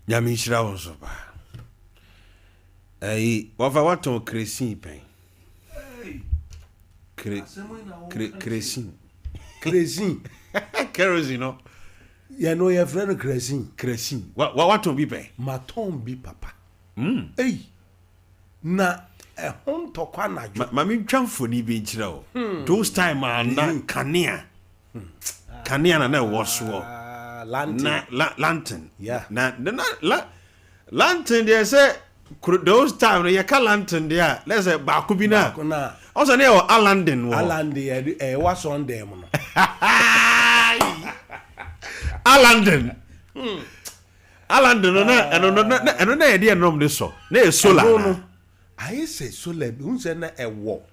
A: Yamishra was so bad. What I want to crazy pain. Cresin. Kerosene, no.
B: You know your friend Cresin.
A: What to be pay?
B: Maton be papa. Hey. Na a home to Quana.
A: Mammy jump for the beach. Those time are not Cania. Cania and I was lantern. Yeah. Lantern, they say. Those time you call lantern there. Let's say Bakubina. Also near Alandin.
B: Alandin, what's on them?
A: Alandin. Alandin, and no idea no this so. Ne solar.
B: I say solar. Who's a walk?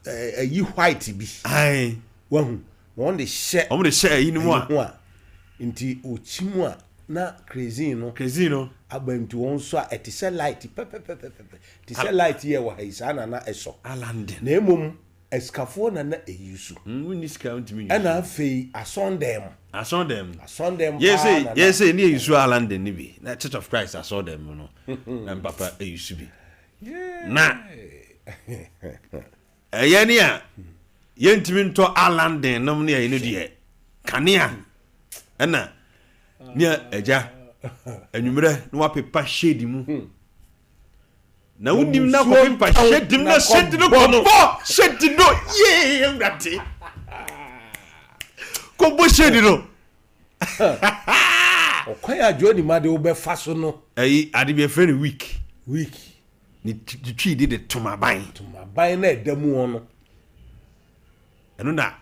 B: You white be.
A: Aye.
B: One the share.
A: On the share in one.
B: Inti Uchimwa. Na crazy no abantu won so a etise light etise light here wa isana na eso
A: Alandin
B: na emom escafo na eyusu
A: woni ska ntimi
B: ana afei asondem
A: yes ni eyusu Alandin ni bi na Church of Christ asondem no na papa eyusu bi na eyani a yentimi nto Alandin nom ne ayinu de kanea ana nia eja enwumre no wapepa shade mu na wunim na ko pepa shade na shade no ko shade no ye ngati ko bo shade no
B: okwaya joni made wo be faso no
A: ade be friend week ni twi de tomaban
B: na edamu ono
A: eno na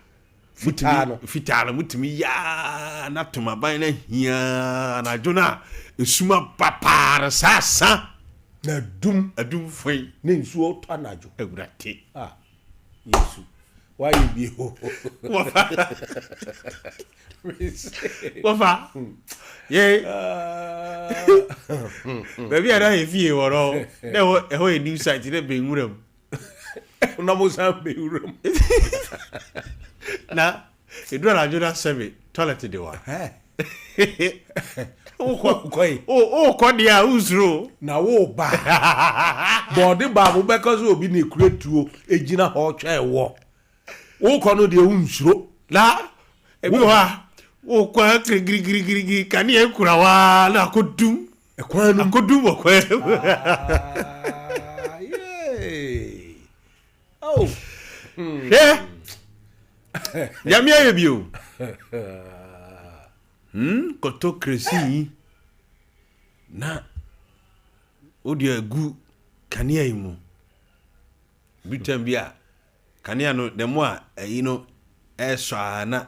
A: fitano mutumi ya na tomaban na hia na jona esuma papara sasa
B: na adum
A: foi
B: na nsuo to anajo
A: egurate
B: yesu why you be ho
A: wafa ye baby ada hefie woro na ho a new site na be nwuram
B: na mo san be nwuram
A: na edu na jona 7 toilet de wa ko dia uzuro
B: na wo ba body ba bo because obi na kuretuo ejina ho twa ewo wo ko no de unsuro
A: la ebi wa wo kwa grigri kan ye kurawa na kodum
B: ekwanu
A: kodum wo kwa
B: oh
A: Yamia yebio. Koto kresi. Na odia gu kania imu. Bitambia kania no demo a no eswa na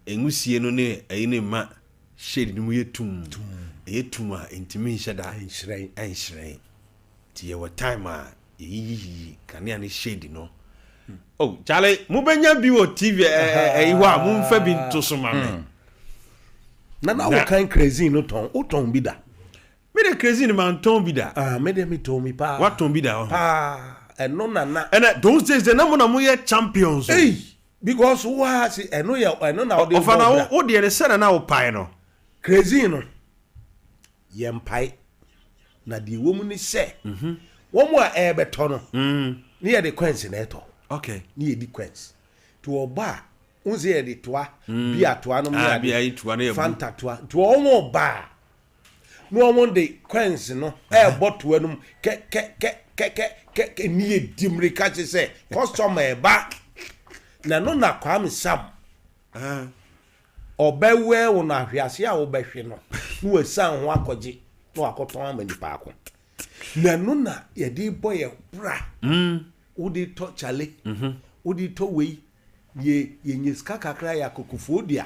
A: engusie no ne ne ma shade ni mu yetum. Yetum a intimi shada enshrai. Ti ye wa time a yi kania ne shade no. Oh, Charlie, mubenya bi wo TV wa mumfa bi ntosoma me.
B: Na wo kan crazy no ton, o ton bi da.
A: Me de crazy ni man ton bi da.
B: Me de me ton mi pa.
A: What ton bi da?
B: No na.
A: And those days the na mo ye champions.
B: Hey, because who has eno na o de.
A: Ofana wo de se na wo pai no.
B: Crazy no. Ye mpai. Na di wo mu ni se. Wo mu a beto no. Ni ye de quench na eto.
A: Okay.
B: Ni edi quench. To oba unse ye de toa bi atoa no
A: ah bi ayi toa no ye
B: fanta toa to omo ba no omo de quench no botoa no ke ni edimri ka che se customer ba na no na kwam sam obewe wo na hwiase a wo behwe no no wasan ho akoje no akoton amani pa ako na no na ye de boy bra wo de to chale wo de to we ye nyeska kakra ya kokufu dia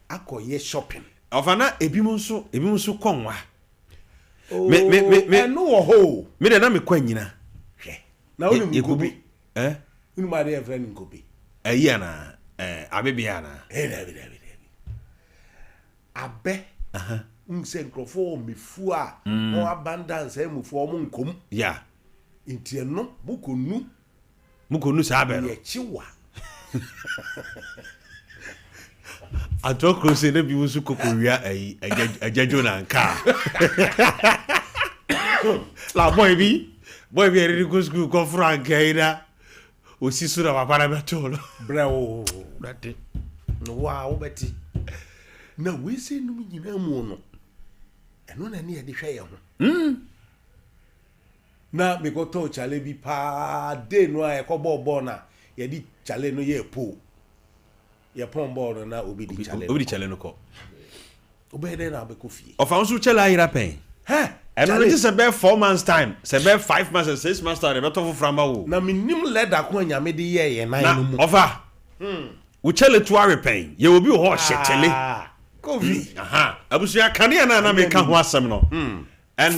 B: akoye shopping
A: ofana ebimu nso konwa
B: me no wo ho
A: me de na me kwanyina
B: hwe na wonu nkobi wonu ma de friend nkobi
A: ayi ana abebia na
B: abe unse nkrofo mefu a no abundance emufu omo nkom
A: ya
B: intie no
A: mukonu sa abe no
B: ye chiwa
A: atokro se na bi wusu kokowia ajajo na nka la boy bi eri go school ko frank aida osisu na papa na betolo
B: brewo date no wa obeti na we se no nyina mu no eno na ne ye de hwe ye ho na me go to chale bi pa de no a ekobo na ye di chale no ye po ye pon ball na obi di chale
A: no ko
B: obi de na be ko fie
A: of anso chale ayira pen and no just about 4 months time say about 5 months and 6 months time beto for frama wo
B: na minim leather ko anyame de ye nan no mu
A: ofa wo chale to are pen ye obi ho hye chale
B: kofi
A: abusu ya kane na me ka ho asem no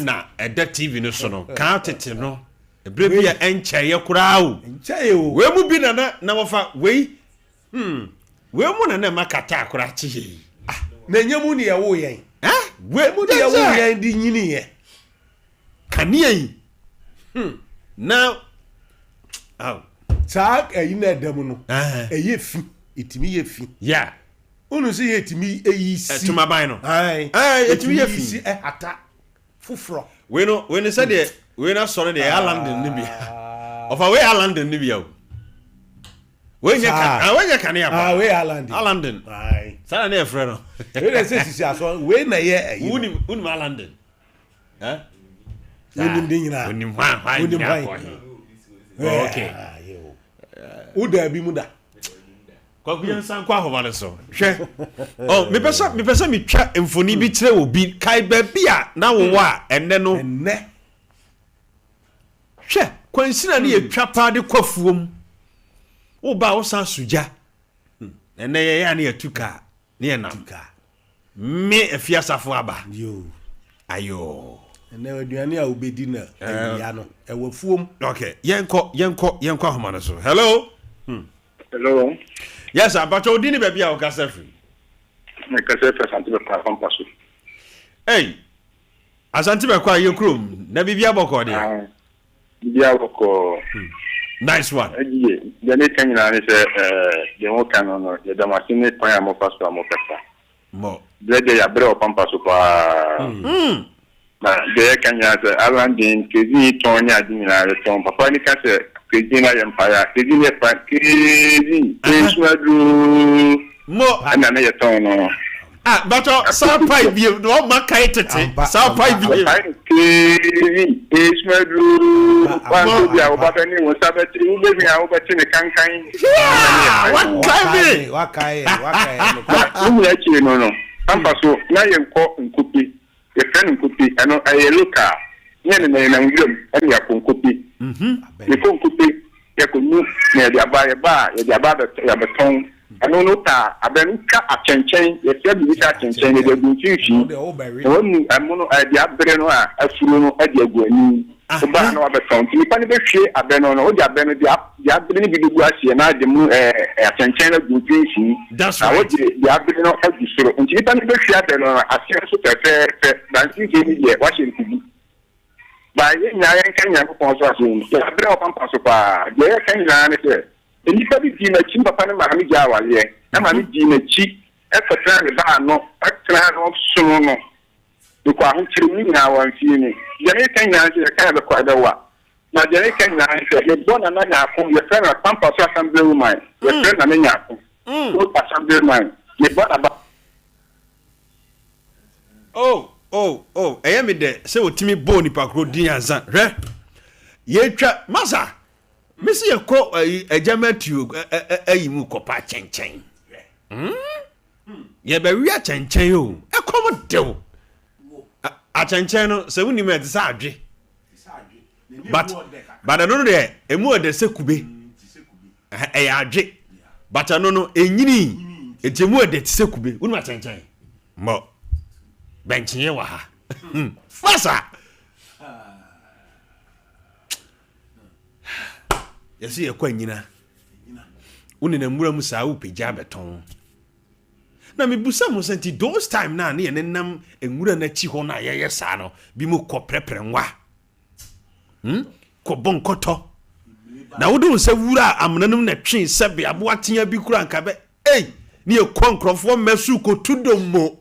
A: na eda tv no so no ka tete no ebre bi ya enche ye kura o we mu bi na wofa we mu na makata akura chi
B: na nyemu ne ye wo yen we mu de ye wo yen di nyini ye
A: kane yi now
B: tak ayi na edam no eye fi itimi ye fi
A: yeah
B: unu si ye timi eyi si
A: tuma ban no
B: etimi ye fi ata fufro
A: we no say de we na sore de Ireland ni bi of we Ireland ni bi o we nya kan ya ba
B: we Ireland
A: sana na e frɛ no
B: we dey say sisi aso we na ye ayi
A: uni Ireland
B: uni nyina
A: uni hwan okay
B: uda bi muda
A: kwakuya san kwa hobale so hwe me pesa me twa emfoni bi kire obi kai ba bia na wo a enne no
B: enne
A: hwe kwansina ne ye twa pa de kwafuom wo ba wo san suja enne ye ya ne atuka ne ye nam me afiasafo aba
B: yo
A: ayo
B: enne aduane a obedi na ya no ewafuom
A: okay yenko ahoma no so hello
D: Hello.
A: Yes, but you didn't be a Casafri.
D: Asante Bekwa Compasso.
A: Hey, Asante Bekwa, your crew, never be a boko there. Nice one.
D: The next thing is the whole canon or the Damascene Payamo Pastor Mokasa.
A: More.
D: Bled a bro Pampasso. The Kenya, Alan Dean, Kizzy, Tonya, Dina, the Tom, Papa Nicasa. Kizina Empire, Kizina Kizi,
A: Mo
D: and another tone.
A: But Sompa view, no Makaite, Sompa view.
D: Kizi, Ismadu, Bapani was Sabbath, living out in the Kankai.
A: What kind?
D: Actually, no. Pampasso, now you call and cookie, the friend cookie, and I look at. Yen na ngum and ya konkopi the konkopi ya kunu na ya ba ya beton anu no ta abenuka achenchen ya se bi ta achenchen ya gu fifi wonu amuno ya bere no a afuru no ade aguani so ba na beton ti pa ne be hwe abeno no o ja abeno ya bere ni bi gu asie na de mu achenchen na gu fifi na o ya bere no adu soro nti pa ne be hwe abeno no asie so tefe dan ti ke ni ye wa she ntibi ba ye nyaaya Kenya ko so aso ya bere o pampa so pa ye Kenya ne se ni pa bi na chi papa ne ma mi ja wa ye na ma mi di na chi e fatra ne ba no atra no so no ko ahun chiri ni na wa nfi ni ye ne Kenya se ka be kwa da wa na je ne Kenya se ye bona na nya ko ye fra na pampa so assembly woman ye fra na nya ko What assembly man? Me bought about.
A: Oh, I am there. Say what Timmy Boni Pakro Dianza, re? Ye trap, Massa. Missy a call a jammer to a mucopa chen. Ye be ria chen yo. A common deal. A chen so when you met Sadri. But I don't know there, a more de secube. A adje. But I don't know a yini. It's a more de secube. Una chen. Mo. Benchie wa ha. Masa. Yesi ekwa nyina. Woni na mura mu saa wo pagya beton. Na me busa mo senti those time na na ye nenam enwura na chi ho na ye saa no bi mu kɔ prepre nwa. Kɔ bonkoto. Na wo do se wura amnanum na twen sebe abo atenya bi kura nka be. Ni e kɔ nkrɔfo mesu ko tudommo.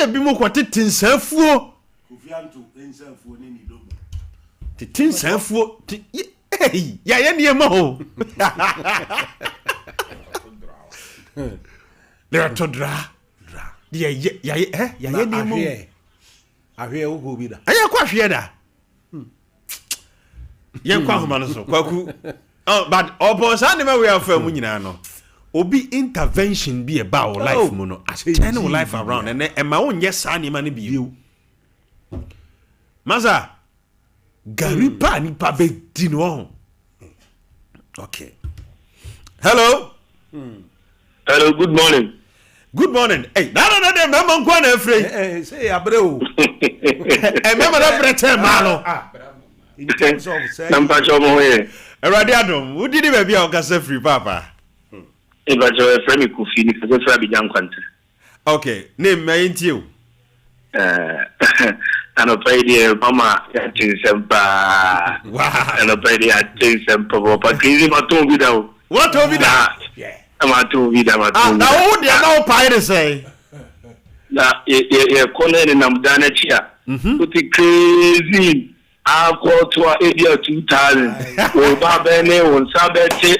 A: Ebi mo kwate tinsafuo.
B: Kofianto ensafuo ne ni dogo.
A: Tinsafuo. Ya ye ne ma ho. Le todra. Ya ye ne mo.
B: Ahwe wo go bi da.
A: Aya kwa hwe da. Ye kwa homa no so. Kwaku. Oh, but obosa ne ma we afa mu nyina no. Obi intervention be about life mu no turn your life around and e ma won yes ani ma ne biu maza garipa ni pa be di no. Okay, hello.
C: Hello, good morning.
A: Hey, no dem ma nko na afre
B: say abre o
A: e me ma na brete ma no
B: in terms of say
C: Nampa chomo here.
A: Erade adom wo di ni ba bia o ka free papa.
C: Eba jo e frame Kofi ni kaze fra Abidjan kwante.
A: Okay, name me intio.
C: Ano pay the mama ya Sompa.
A: Wow.
C: Ano pay the Sompa pa krizi mato bi da o.
A: What obi da?
B: yeah.
C: Mato bi da mato.
A: Na wo dia na o pai de say.
C: Na ye kone ni namdana chia. Uti crazy. Akotwa area 2000 oba bene unsabete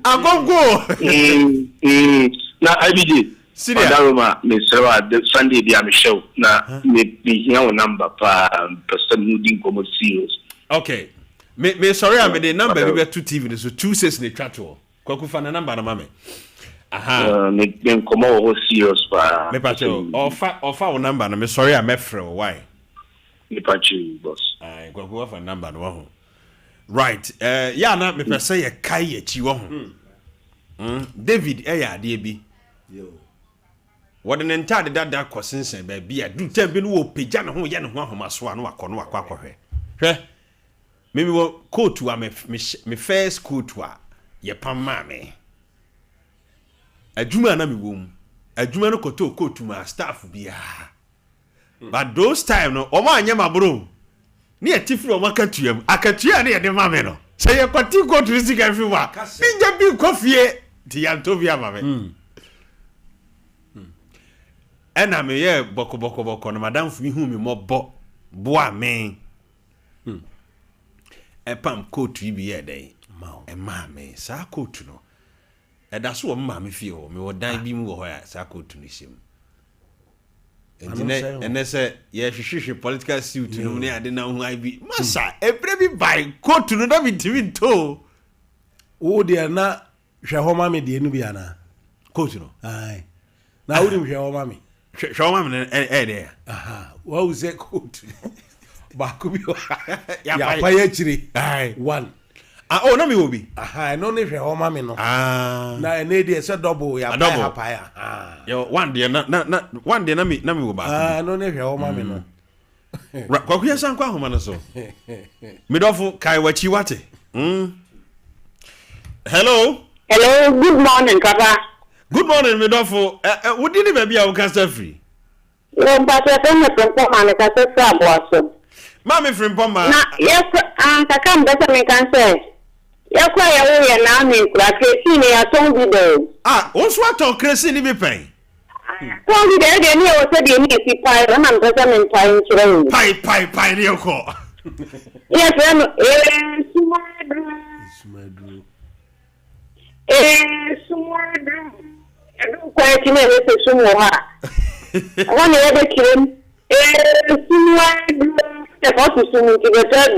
A: agongo
C: na IBJ
A: Sidia
C: Daruma me serve the Sunday dia me show na me here number pa person who didn't come serious.
A: Okay, me sorry I the number we to TV so 26 ne twato kwaku fa na number na mame. Aha.
C: Me komo ho serious pa.
A: Me pacho ofa o number na me sorry I me frɛ why.
C: Me pacho boss.
A: Ai kwaku fa number no ho. Right. Ya na me pese ye kai ye chi wo ho. David ya de bi.
B: Yo.
A: What an entire dada kosensen ba bia du tem bi no wo pagya ne ho ye ne ho ahomaso a no akɔ no akɔhwɛ. Hwɛ. Me wo coat wa me first coat wa ye pam ma me. Adwuma na me wom. Adwuma no koto coat ma staff bia. But those time no o ma anya mabro. Ni etifri o makatuam. Akatua na ye de ma me no. Say ye kwati coat risika fi wa. Ninja bi kofie ti yanto bia ma me. Ena me ye boko no madam fu mi hu mi mobo boa me. Pam coat yi bi ye dey. Ma me sa coat no. Da so o ma me fie o me wo dan bi mu wo ho ya sa coat no hiem. Ene se ye hwehwehwe political suit no ne ade na ho ai bi. Masa ebre bi buy coat no da mi timi to.
B: O de na hwe ho ma me de nu bi ana.
A: Coat no.
B: Ai. Na wo dim hwe ho ma me.
A: Hwe ho ma me there.
B: Aha. Wa wo se coat. Ba ku bi.
A: Ya
B: pa ye chiri.
A: Ai.
B: One.
A: Oh, no me will be.
B: Aha, no ne hwe ho ma me no.
A: Na
B: e dey say double ya pa ya.
A: Yo one day na me will ba.
B: No ne hwe ho ma me no.
A: Kwaku ya san kwa ho ma no so. Me dofo kai wachi wate. Hello,
E: good morning, Papa.
A: Good morning, me dofo. Wo di ni ba bia wo kasa free.
E: Wo ba te me from ma me kasa fra boaso.
A: Ma me from poma.
E: Na yes, kaka mbesa me kan say. Yakwa ya wo ye na me kura kresi ni ya ton bi do.
A: Wo so aton kresi ni bi pen.
E: Only the idea was that you need to pie, and I'm just in time.
A: Pie, Yoko.
E: Yes, I'm I don't quite know if it's some one other kid. The boss is to the third.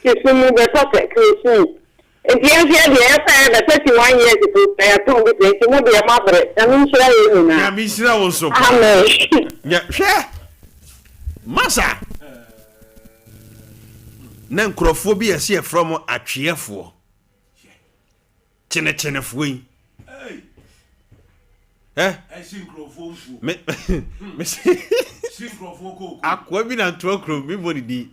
E: The pocket. If you have the 31 years ago, they are told it will be a mother. I'm
A: sure also. Yeah, share. Massa. Nanchrophobia see from a cheerful. Chene fui. Eh?
B: I synchrophone.
A: Aquabi and 12 room, me money di.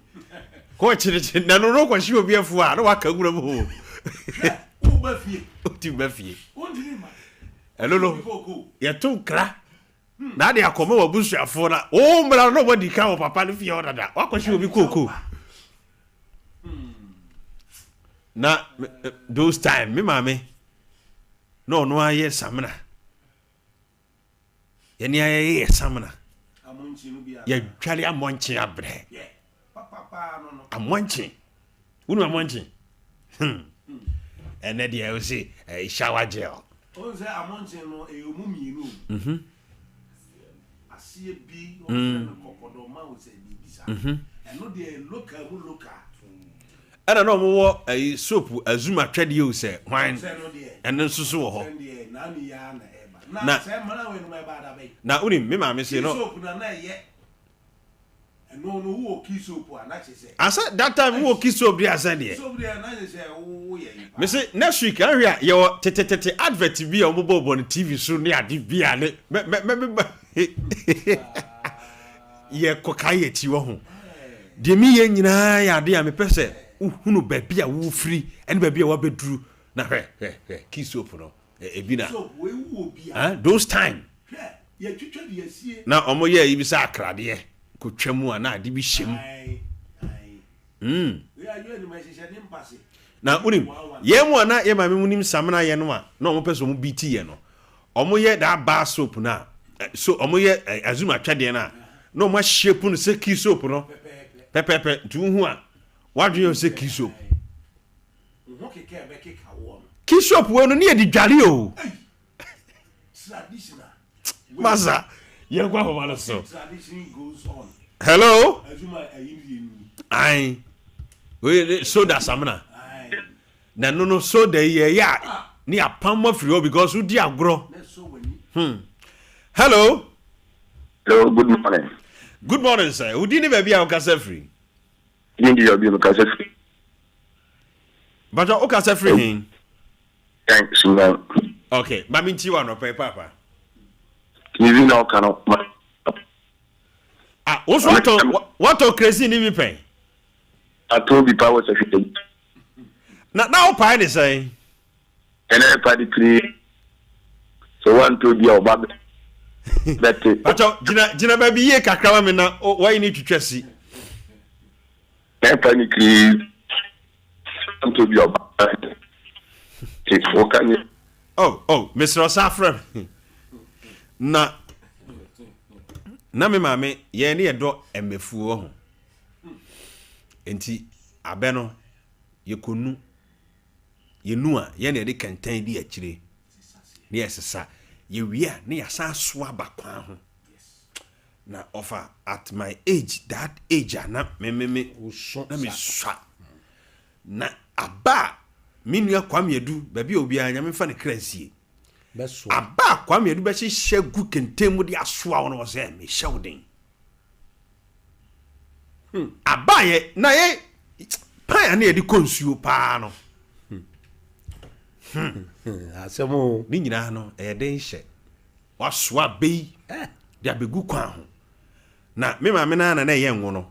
A: Coach it, no, what she will be a fool. I don't want to go. Buffy. I don't know. You're too cra. Now they are coming over bush for that. Oh, but I don't know what the cow papa if you order that. What she will be cool. Now, those time, me, mammy. No, I hear Samana. Any I hear Samana. You're trying I'm munching up there. I'm munching. Who am munching? And then I will say a shower gel.
B: Oh, I'm munching a mummy. I see a bee or a crocodile mouse and not the local.
A: I don't know what a soap a Zuma trade you say wine and then so. Now, only me, mammy, say no.
B: No, who kiss soap, and I say,
A: I said that time who kiss soap, dear Sandy. Miss next week, area your advert to be on mobile on TV soon near DB. Yeah, cocaine, you home. Dear me, and I, dear me, person. Who baby a woo free and baby a wabbe drew. Now, kiss open. Those time. Now, Omo ye, you be sacred, dear. Could tremu and I did be shame. Now, Unim, ye one night, ye my munim samana yanwa, no more person will be tea. Omo ye that bar soap now. So, Omo ye, Azuma Chadiana. No much shape on say kiss soap, no. Pepe, to who? What do you say, kiss up? Kiss up when near the Jalio. Massa, you're going to so. Hello? I so that Samana. No, so they ya near Palm of Rio because who dear grow. Hello?
D: Hello, good morning.
A: Good morning, sir. Who didn't be our castle free? But okay, free.
D: Thanks, man.
A: Okay, Mammy Tiwa no pay papa.
D: You know, cannot.
A: Also, what crazy in me pay?
D: I told the powers of it.
A: Now, Pine is saying,
D: and I party three. So one to be our baby. That's it.
A: But Gina baby, ye kakramina, why you need to trust it?
D: I panically to be your
A: Oh, Mr. Safra. Na me mame, ye ni edo emefuo ho. Enti abeno ye konu ye nua ye na de kantan di akire. Ne yesesa ye wia ne yasa so abakwan ho. Na offer at my age, that age na me na me swa. Na aba minua kwam yedu baby obi anya me fa ne kransie.
B: Beso
A: Aba kwam yedu be hye gu kentemu de asoa wono wo se me hyewden. Aba ye na ye pan na ye di konsuo pa no.
B: asemo
A: Ni nyina no e den hye. Wasoa bei de abegu kwan ho. Na me ma me na ye nwo no.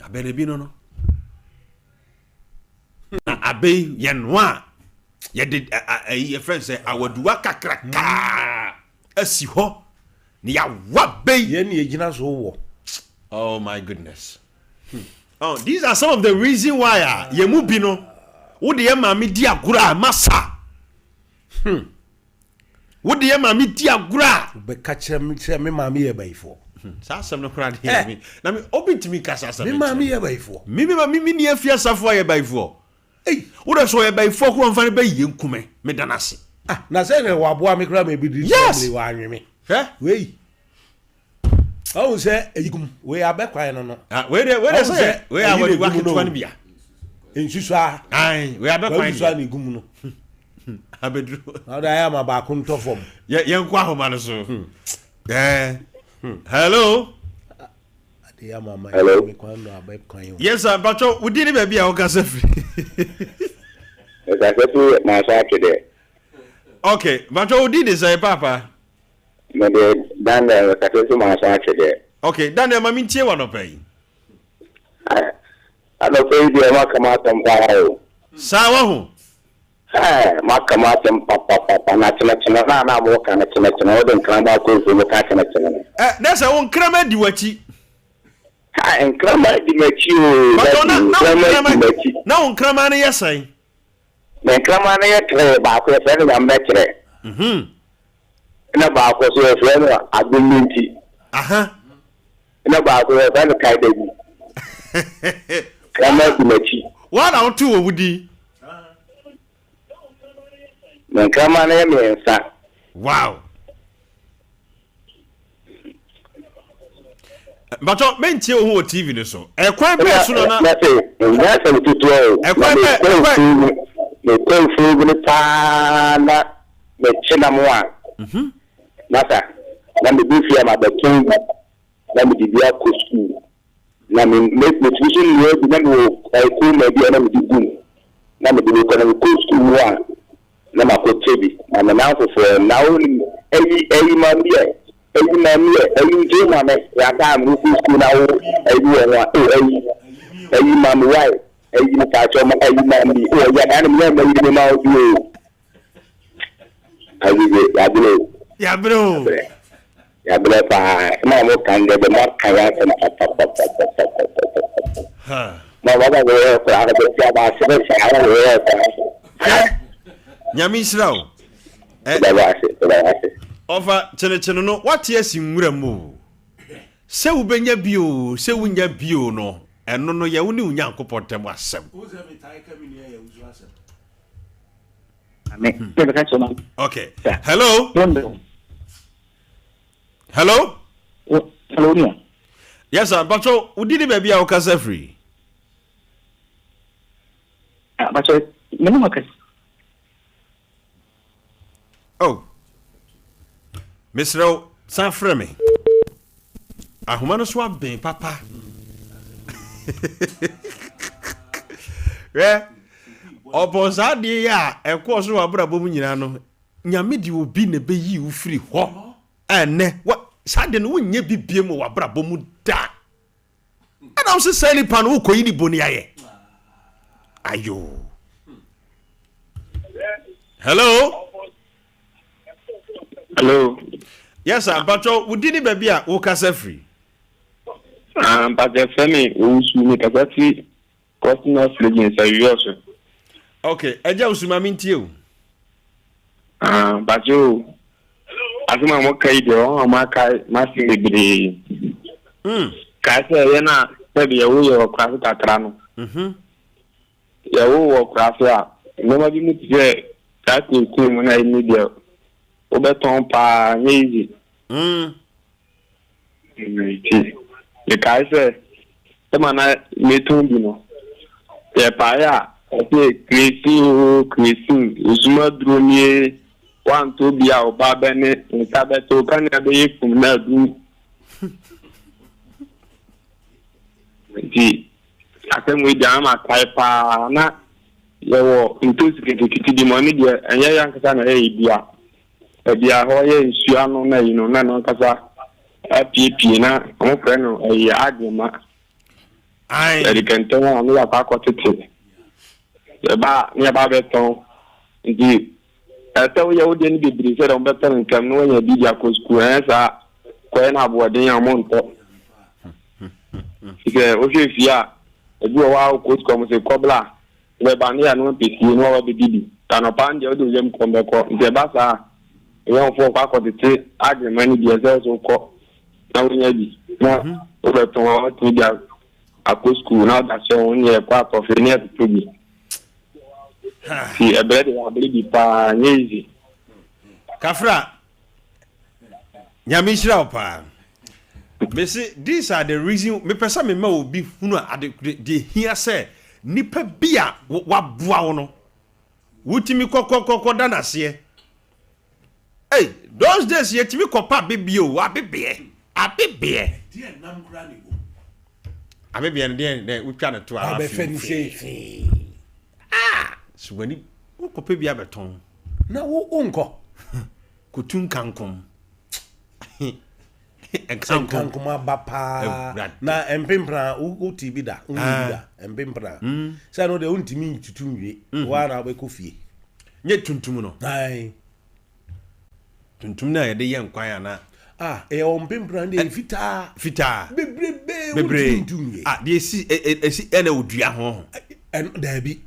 A: Abere bi no. Na abei ye noa ye de ye friend say awaduwa kakraka asi ho ni ya wa bei
B: ye na egina so wo.
A: Oh my goodness. Oh, these are some of the reason why ye mu bi no Would the mammy dia gra massa? Would the mammy dia gra?
B: But catch me, say me mammy by for.
A: Sassam no crowd here. Now me open to me, Cassasa.
B: Me mammy by for.
A: Mimi near Fiasa for by four. Hey, what I saw by 4 1 5 by you, Kume, Medanasi.
B: Ah, na say na wabo me kra me bi di family wa anweme.
A: Eh?
B: Wey. Oh say eyikum we abekwan no.
A: Ah, where say we are what work to one bia.
B: Ensusu a.
A: Ai, we abekwan.
B: Ensusu a ni gum no.
A: Abedru.
B: Na da ya ma ba ko nto fom.
A: Ye kwa homa no so. Hello.
B: Ade ya mama me kwan no abekwan.
A: Yes sir, but we did it be a okase free.
D: Exactly, my Saturday.
A: Okay, but you did this, Papa.
D: Maybe Daniel, my Saturday.
A: Okay, Daniel, my mean, one of pay.
D: I don't pay the Macamatum Pao.
A: Sawa,
D: Macamatum Papa, National, I'm walking at National, and Cramba goes to the National.
A: That's a one crema di wachi.
D: And Cramba di Machu,
A: no, Cramani, yes, I.
D: Men Crama near back with any one better. In a back was your friend, I believe it. In a back with any kind of Crama di Machi.
A: 1 or 2 would he?
D: Men Crama near me, sir.
A: Wow. But you meant who TV so. A quite person on
D: that's a tutorial. The cold food with the Chinamwa. Nasa, let me be here at the king. Let me be there to school. Let me make the tuition work. Then I could maybe enemy the boom. Let me be going to school one. Let me go TV. I'm an answer for now. Every man here. Every man here. Every day, man, I can't move to school now. Every man, right? You catch on my enemy. Oh, yeah, and I'm going to mouth you. I will,
A: yeah, bro.
D: Yeah, but Mamma can get the mark. My mother will have a
A: Yamislow. Over Chenecheno, what yes in Muramu? So Benya Bio, so when ya bio no. And no, you knew Yanko Potter was some. Okay. Hello? Hello?
D: Hello?
A: Yes, sir. But so, who did it be our casa free?
D: But
A: oh, Miss Rowe, San Fremi. A humano swap being papa. Yeah. Oposa de ya e ko so abrabom nyina no nyame de obi ne be yi wo free ho ene wa sade no wonye bibiem wo abrabom da ana wo se sali pan wo koyi ni boni aye ayo. Hello. Yes sir, but we did baby a wo kasa free.
D: But the family who me capacity costing us legends are yours.
A: Okay, eja usuma minti o.
D: But you asuma mo kai de o ma kai ma sing bebre. Ka se ye na se be wo yo kwase takra no. Ya wo kwase a no ma bi mu tie ka ku mu na ni de o be ton pa nyezi. The guy said, "The man I made to you know. The paya, okay, crazy, Usma drew me 1 2 be our babane, and Sabato can be from Nadu. I can with Jama Kaipa, not your intoxicated the money, and young Casana, a dear. A dear, hoye, Siano, you know, none of Casa. PP na mo freno e agema ai e kan to na la pa ko tete e ba ni ba beton ndi e to ye o de ni bibiri se do beton kan no nya bi ja ko school sa ko na bo de ya mo nto ike o se fia e bi o wa ko ko mo se kobla the bandia no be you know what the didi kanopan je do yem kombeko nte basa yon fo kwa ko tete agreement di ezel so ko na wonya bi na o be ton to dia akọ school na da se won ye kwa ko fe ne to bi si ebe de abli bi pa nyezi
A: Kafra Nyamishra opa. Me say these are the reason me pesa me ma obi hunu de hear say nipa bia wa boa wo no. Wutimi kokokoko danase. Hey, those days yetimi kopa bibio abebe. Abebe.
B: Die nam kra ni go.
A: Abebe de utwa na to
B: Abe fe ni say.
A: So wani kopa bia beton.
B: Na wo onko.
A: Kutun kankom.
B: Kankom abapa. Na empempra u TV da. Empempra. Say no de untimi tutunwe. Wa na be kofie.
A: Nye tuntum no.
B: Ai.
A: Tuntum na yede ye nkwan ana.
B: E empempra de fita. Bebre tuntumwe.
A: De esi ene odua ho.
B: En da bi.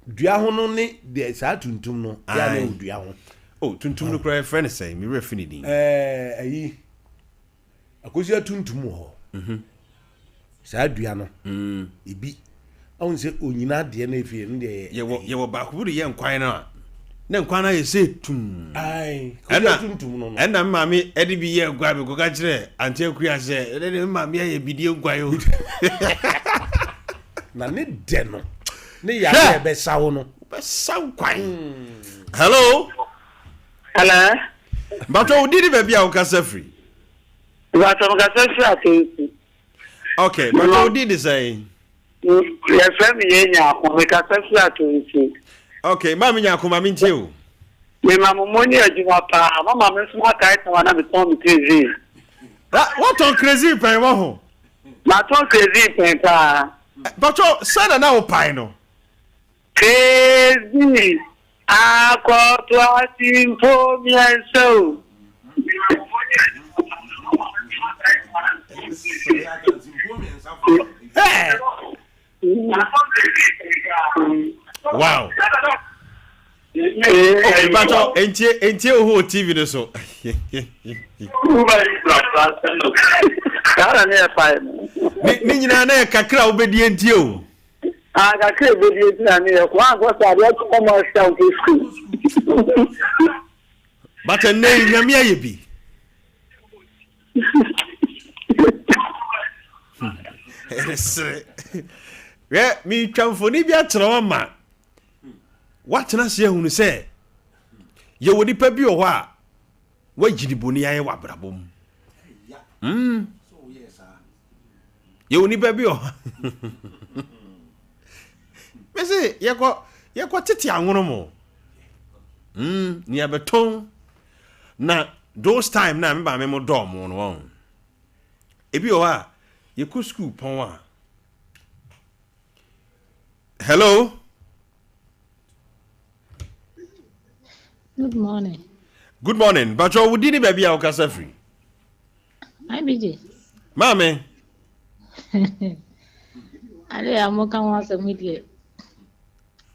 B: Dua ho no ne de sa tuntum no. Ya na odua ho.
A: Oh, tuntum no cry friend say me refini din.
B: Ayi. Akosia tuntum ho. Sa dua no. Ibi. Awon se onyina de na efie no de
A: ye wo ba ko ye nkwan na. Na nkwan na ye se tum.
B: Ai, ko tuntum no.
A: Ena mama edi bi ye gwa be ko ka kire ante akuya se ene mama ye bidie nkwan yo.
B: Na ne de no. Ne ya be sawo no.
A: Be saw kwan. Hello.
E: Hello.
A: But o did be bia o kasa free.
E: But o kasa free atensi.
A: Okay, but o did say.
E: Your friend ye nya ko me kasa free atensi.
A: Okay, mama nya ko mama ntie o.
E: Me mama mo ni ajuma pa, mama me so aka ita na me ton crazy.
A: What on crazy pen wo ho?
E: Ma ton crazy pen pa.
A: But o say na o pai no.
E: Crazy. Akoto atimpo mienso.
A: Hey. Wow. But entie o TV no so.
E: Cara ne pa.
A: Ni nyina na kakra obedi entie o.
E: Aga ke bedi na ni ko an ko sa ya ko mo sta o school.
A: But nay nyame aye bi. Yeah, me twamfoni bi atro ma. What na se hunu se. Ye wodi pa bi o ho a wagidiboni aye wabrabom.
B: So yes ah.
A: Ye woni pa bi o. Mese yeko tete anwono mo. Ni abeton na those time na me ba me mo dom no won. Ebi o ha ye ku school pon a. Hello.
F: Good morning.
A: Good morning. But you would ni baby akasa free.
F: Hi BJ.
A: Mame.
F: Ale amoka wa se midie.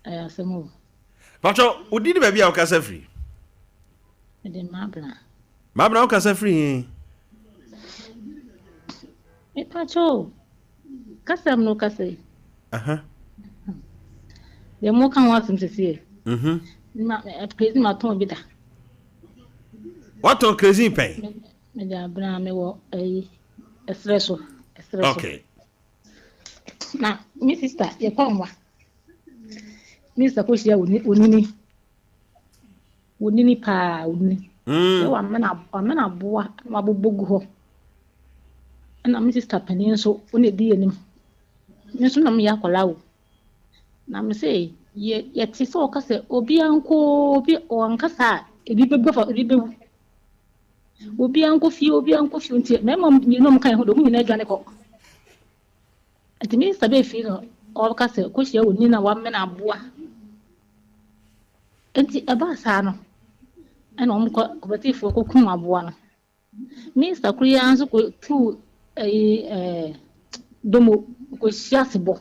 F: Asemu.
A: But you would ni baby akasa free.
F: De mabna.
A: Mabna akasa free.
F: E pacho. Kasam no kase. De moka wa se msesie. Ma crazy ma ton bida.
A: What on crazy pain?
F: Me da bra me wo espresso.
A: Okay.
F: Na mi sister ye komwa. Mr. Koshia unini pa unini. Wa mena boa ma bobogu ho. Na mi sister panin so one di enim. Nso na me yakola wo. Na me say ye ti so ka se obi anko obi o ankasa ebi begbefa ebi bewu. Obi anko fi nti na mom ni no mkan ho do mu na adwane ko. Ati mi sabe fi no o ka se Koshia unini na wa mena boa. Enti eba sa no ena omko kobatifo ko kum aboa no Mr. Kuya anso ko tu domo ko siasebo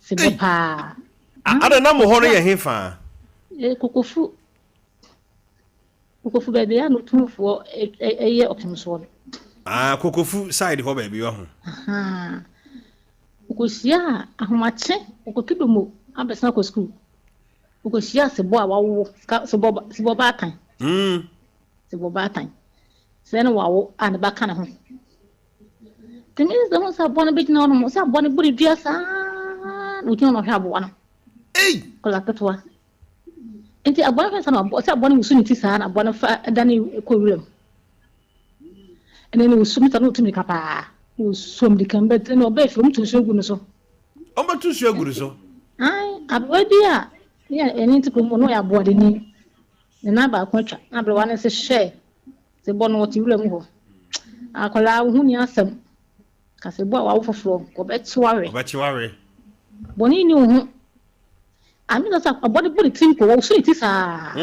F: sebo pa
A: Ada na mo ho no ye hefa.
F: Kokofu baby ya no tumfo eye optimso.
A: Kokofu side ho baby ho.
F: Ukosia ahomache ukokidomo abesa ko school. Ukosia sebo a wawo sebo batan. Sebo batan. Se no wawo an baka na ho. Temi ze mo sa bone be na no mo sa bone buri dua sa no tino no hwa bo no. Kola tetwa. Enti abona fa sa no sa bone musu ni ti sa na bone fa dani ko wurem. Ene ni musu mi ta no tumi kapa. Usum di kan bet no be from to shogu no so.
A: O ma to shogu so.
F: Abodi a ya eni ti ko mo no ya bodi ni. Ne na ba ko twa. Na bre wan se share. Se bono woti wurem ho. Akola hu ni asem. Ka se bo wa wo foforo ko be chiware. Boni ni hu. Ami no sa abodi bodi tin ko wo so ti sa.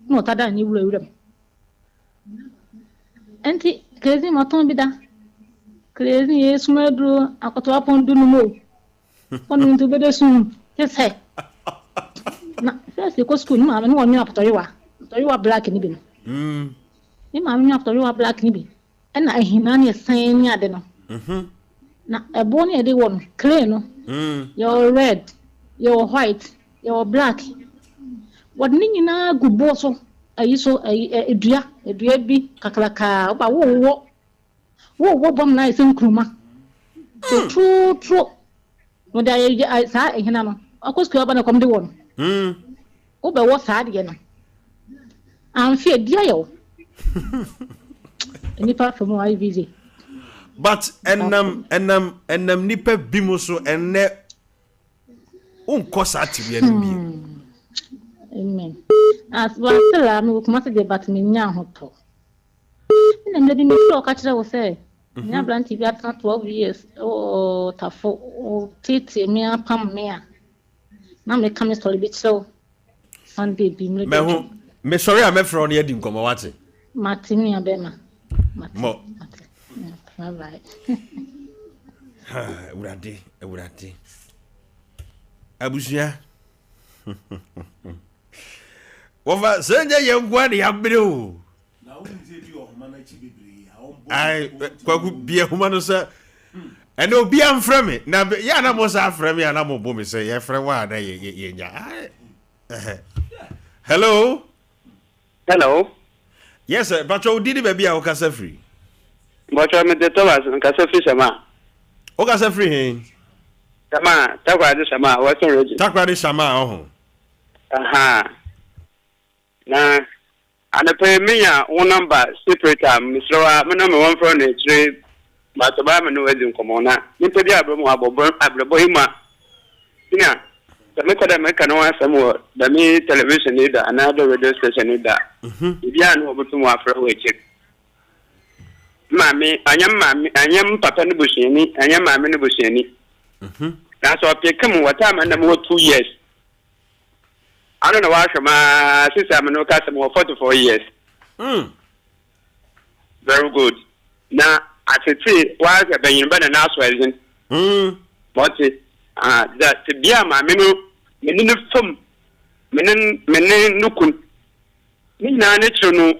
F: No tada ni wurem. Enti krezi maton bida. Crazy yes, madro, a cotoa pondu no mo. One to better soon. Yes, hey. First, you go school, mamma, no one after you are. You are black in the You mammy after you are black in and I hinani saying yadeno. Now, a bonny day one, clear no. You're red, you're white, you're black. What nina good bosso? I used so a dear be kakalaka, but what? Wo bom na isen kruma true no da I sa ehina no akosku aba na kom de won wo be wo sa de no am fe dia yo any part from IVZ
A: but enam nipa bimo so enne unko sa tiwe no bi
F: amen as well tell me kuma se de bat me nya hoto ina me bi me so ka kire wo say Nya blanti bi atan 12 years tafo tete me apam me a na me come story bi so Sunday bi
A: me sorry am front here di nkomo wate
F: Martini abema
A: mo
F: all right
A: urade abusia Wova senje yengwa ni abre o na unze bi o homa na chi bebre ai kwaku bia homa no sa ene obi amfra me na ya na mo sa afra me na mo bo me se ye frɛ wa na ye nya hello yes but you did baby a okasa free
C: but me de Thomas nkasa free sama
A: okasa free hen
C: sama takwa de sama wa so reji
A: takwa de sama ho
C: aha na anape miya one number separator misrawa me one from the trade but ba me no wezi nkomo na nipa bi abramo abrabo hima ina me koda me kan wan samo da mi television ni da another radio station ni da bi anu obutu mu afra we check mami anyam papa ni busheni anyam mami ni busheni na so pe kam wata man na mo 2 years I don't know why my sister I'm no customer 44 years. Very good. Now I say why the ben ben na so reason. But that bia ma me no fam me nukun. Me na ne tro no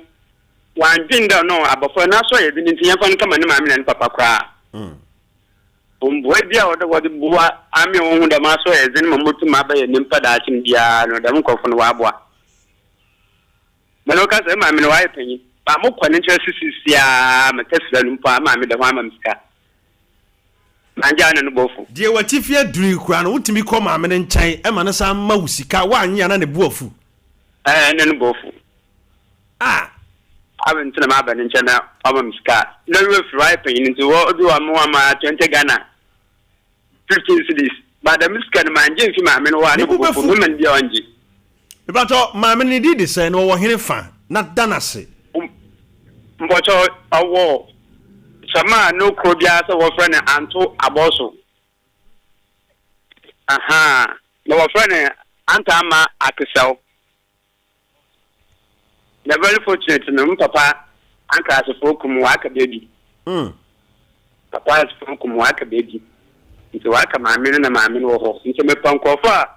C: wan binda no abofo na so ye bi nti yefan kama ne ma me na papa kra. Boy bia oda wodi buwa ami won da ma so ezin ma mutu ma baye nimpa da cin bia no da mun ko fun wa bua malo ka se ma mi no wa panyi ba mo kwanin che sisia ma tesla numpa ma mi da ma mska manja na no bofu
A: die wati fie duri kura no wutimi ko ma me nkyai e ma ne sa ma wusika wa anya na ne buafu
C: na no bofu I've been ma ban nkyana amam ska no we fry panyi nti wo do am ma 20 Ghana 15 cities but the miskan manje fi ma me no wa ne bofu men bia onji
A: e ba to ma me ni di say no wo hene fa na danase
C: mbocho awo sama no krobia se wo frɛ ne anto aboso aha no wo frɛ ne anta ama akisel na very fortunate no papa anka asefo kum wa aka baby papa asefo kum wa aka baby nti waka maame no na maame no wo ho nti me pankofo a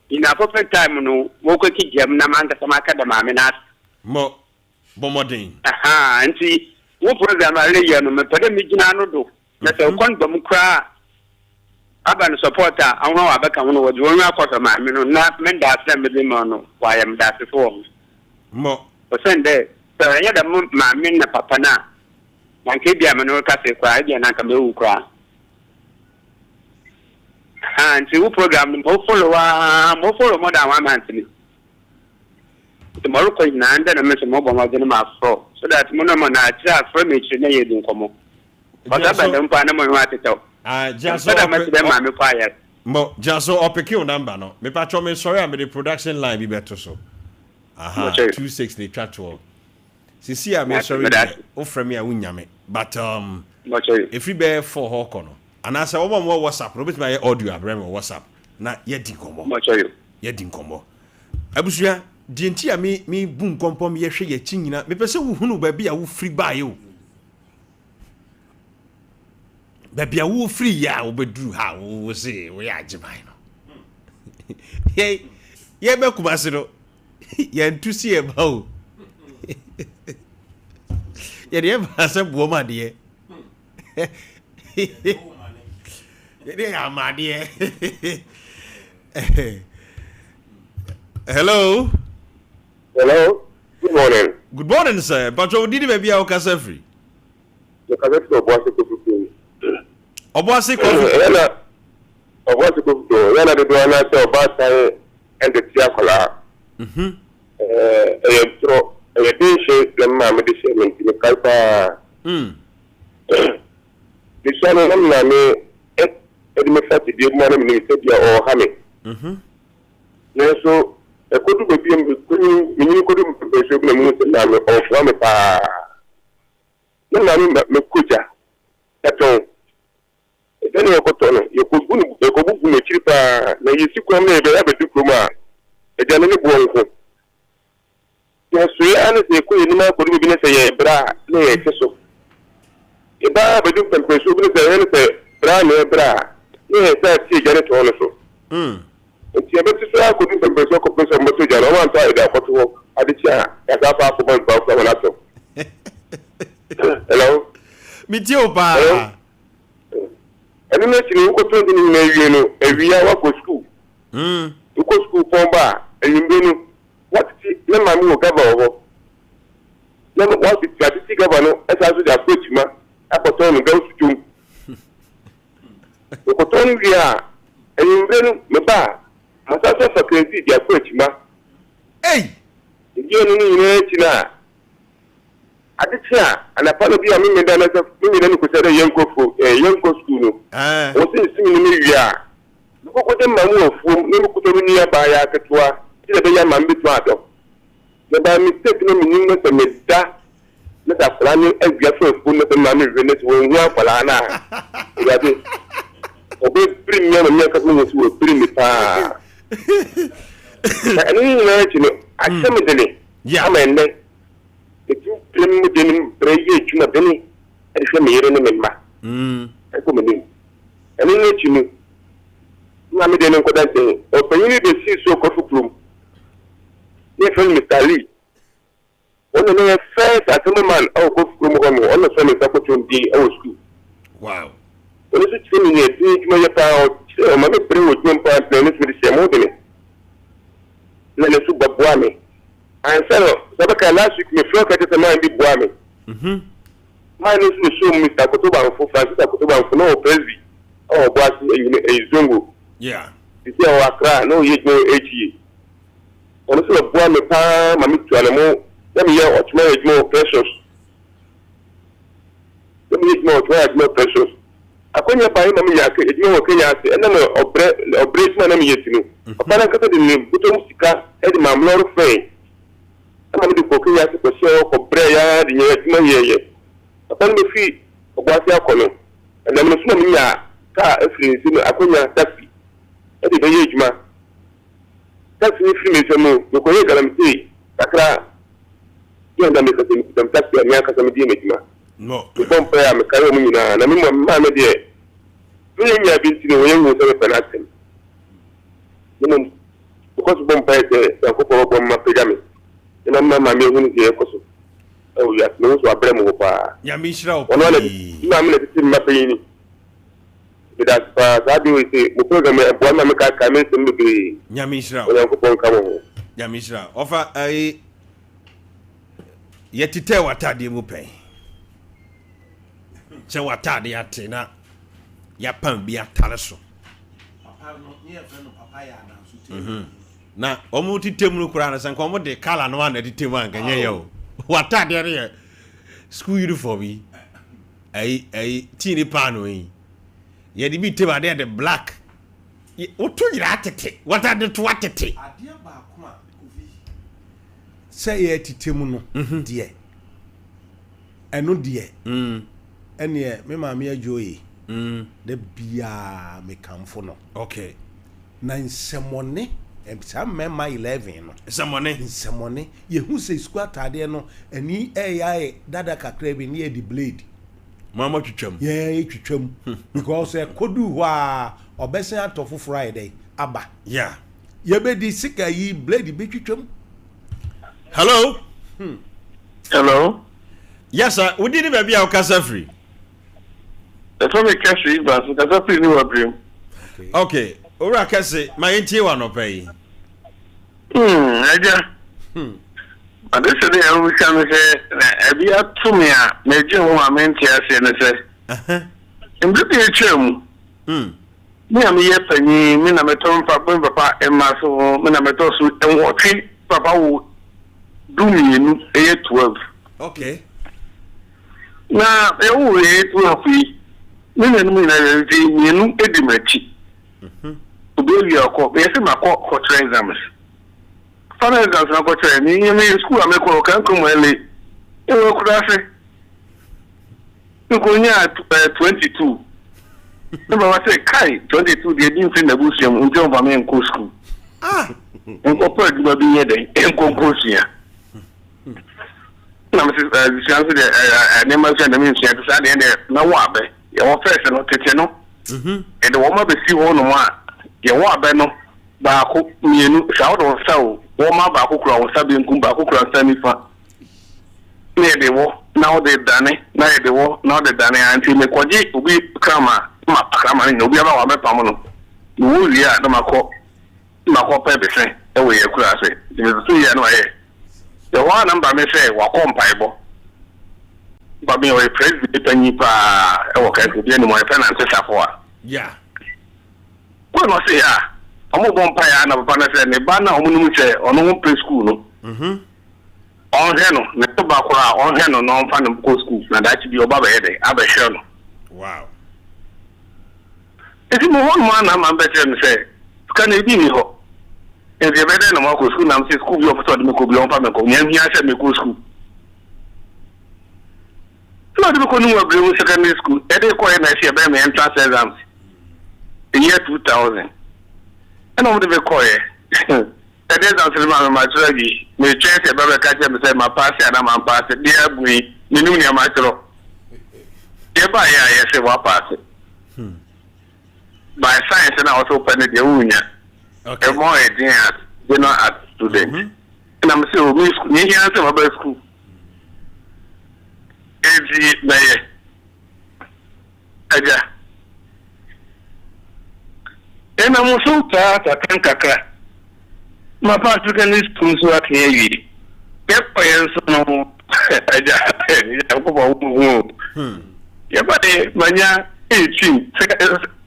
C: ina perfect time no wo ko kijam na man ka sama ka da maame na
A: mo bomodin
C: aha nti wo program a leya no me pede me gina no do na se kon bam kra aba no supporter awon wa beka wono wo di won akọta maame no na men da asem me mo no wa yam da se fo
A: mo
C: o sende so ya da maame na papa na man ke bia me no ka se kwa bia na ka me wu kra nti wo program mo follow more than 1 month ni tomorrow ko na nda na me se mo bo ma de na afro so that mo na tira afro me chire na ye din komo o da ba dem pa na mo wa teto
A: jaso
C: da ma se ma me pa ya
A: mo jaso opeke o number no me pa cho me sorry am the production line bi beto so 26 ni chatwo sisi am sorry o frame ya wunyame but if we be for ho kono and as a woman more WhatsApp, no bit my audio abrem WhatsApp. Na ye din kombo. Ye din kombo. Abusua, di enti a me bun kompom ye hwe ye chinyina. Me pese wo hunu ba bia wo free ba ye o. Ba bia wo free ya wo beduru ha wo se wo ya agiban no. Ye be kumase no. Ye ntusi e ba o. Ye de ba se bo ma de. Hello.
D: Hello. Good morning.
A: Good morning, sir. But you did maybe our casa free.
D: The casa free
A: Obuasi
D: Kofi. Yana the Duana so Bata and the Tiakola. A dish the mamma decision in the Kalpa. The son of Name. Me fati di mo me se dia o ha me so e ko du be mi ko du be so na mu se na me o fwa me pa na me kuja eto e dani ko to no ye ko bu me chiri pa na ye si ko me be ya be du kroma e dani ni bo nko ya so ya na se ko ni ma ko du bi ne se ye bra na ye so e ba be du pe so bi ne se bra ne bra yes, that's it. Get it on so. It's a bit so I couldn't compare so compare so much. I want to that photo. I did yeah. That's half of my hello.
A: Me too, pa.
D: I don't know if you go to the every hour go school. You go school for bar and you know what let my move cover. Let me what the governor as I should approach ma. I put on go to the cotton we are, and you bring me back. As I saw crazy, the approach, ma.
A: Hey,
D: you know, I did say, and I follow the Amin Dana of Mimian Kusada young school. What's in singing we are? Look at them, my wolf, no could nearby Akatua, the young man between. The by mistake, no meaning of me that. Let us plan as we are for fullness and mammy Venice when we are for Lana. Obe bring me on make us to bring me pa. And you know, I suddenly, yeah, man, if you bring me in, pray you to my penny, and show me in a member. I come in. And you know, Mammy didn't go that day, or when you see so coffee room. Yes, Mr. Lee. One of the first, I told a man, oh, go from home, on the same opportunity, our school.
A: Wow.
D: When is it feeling it? My power, my bring with 1 point, and it's with the same order. Let us super boami. I said, Sabaka last week, my flock at the mind be boami. Mine is the show Mr. Kotoba for Francis Kotoba for no Presby. Oh, boss, a Zungu.
A: Yeah.
D: It's our cry, no, yet no HE. On the boami, pa, mammy to animal, let me hear what more precious. Let me eat more precious. Akonya pa ina mi yake ejimo wo Kenya ase ena no operation na mi yetinu opana kata de nim buto musika e de mamlor fe ama mi de ko Kenya ase ko so ko bre ya de yetimo yeye opana mi fi ogwasi akono na mi so mi ya ka efiri nsi no akonya taxi e de ye ejuma taxi ni fi mi so no ko ye galamti takra yo nda mi ka se mi taxi ya ka se mi di ejuma
A: no
D: mi pompa ya me kare mu nyina na mi ma me de you have been to the way you were penalty. Because Bombay, the couple of my pyramid. And I'm not my million here. Oh, yes, no, so I blame over.
A: Yamishra,
D: I'm not my penny. But as far as I do it, the program, one of my comments in the
A: Yamishra, Yamishra, offer a yet to tell what I did pay. So what I did at Yapan be a talasso. Na omuti temnu kurana san komo de kala no na de teman ganye yo wata de school uniform yi ai tini pano yi ye di bi tema de black otu yira atete wata de to atete
B: ade ba ko a kofi say ye titemu no de eno de ene me ma me ajoyi de bia me kamfo no
A: okay
B: na nsemone some member 11 no nsemone ye hu say school atade no ani ai dada kakra bi ne di blade
A: mama twitwam
B: ye twitwam because kodu ho a obesen atofo Friday aba
A: yeah
B: ye be di sika yi blade be twitwam.
A: Hello
C: Hello.
A: Yes sir, we didn't be our casa free.
C: The from a cash but casa free no problem.
A: Okay. Ora kase my entie wa no pay.
C: Aja. But this is the we can say na e bia to me a na je ho ma mentie ase ne say. Mbi bi echem. Me am ye pani me na meton papa e ma so me na meton so enwotwe papa wo duminu e 12.
A: Okay.
C: Na e wo e 12 me na no na di minu edimachi. Obi akọ be se makọ for exams. Final exams na ko train ni me school am ko kan ko mo ele. E wo kura se. Ko nya 22. No ba say kai 22 dey din fin na busiam unjo ba me nko school. Nko pa di ba bi ye den nko sia. Na me se chance de ne ma se na me sia sa de na wa be. Ye wo first no tete no. E de wo ma be si ho no ma ye wo abe no ba ko mienu shawo do sawo wo ma ba ko kura wo sabe nkum ba ko kura sami fa ne de wo na wo de dane na de wo na de dane anti me koji obi krama ma krama ni obi aba wa me pam no wo wi a na mako pe be se e wo ye kura se de so ye no ye the one number me se wa ko mpaibo ba me o president panyi pa e wo ka ko bi ni mo e finance safo a
A: yeah.
C: Well, I say, I'm going to pay an abandon a banner on play school. On Heno, the tobacco on Heno, non fan of school, and that should be above a day. I'll be sure.
A: Wow.
C: If you want man, I'm better than say, can it be me? If you're better than a school, I'm saying school, you're for the Miko, and he said, Miko school. Not the secondary school, every quiet night, you're better entrance exams. In year 2000. And over the quiet. And there's also my strategy. Me chance about catch me say my pass and I'm pass it. Dear me, you know your master. Thereby, I say what pass it. By science, and I also open the union. Okay. More engineers, they're not at students. And I'm still me school. You hear about school. It's the Aja. And I'm also tired of Kankaka. My pastor can listen to what he is. Yep, I am so. Yeah, but Mania 18.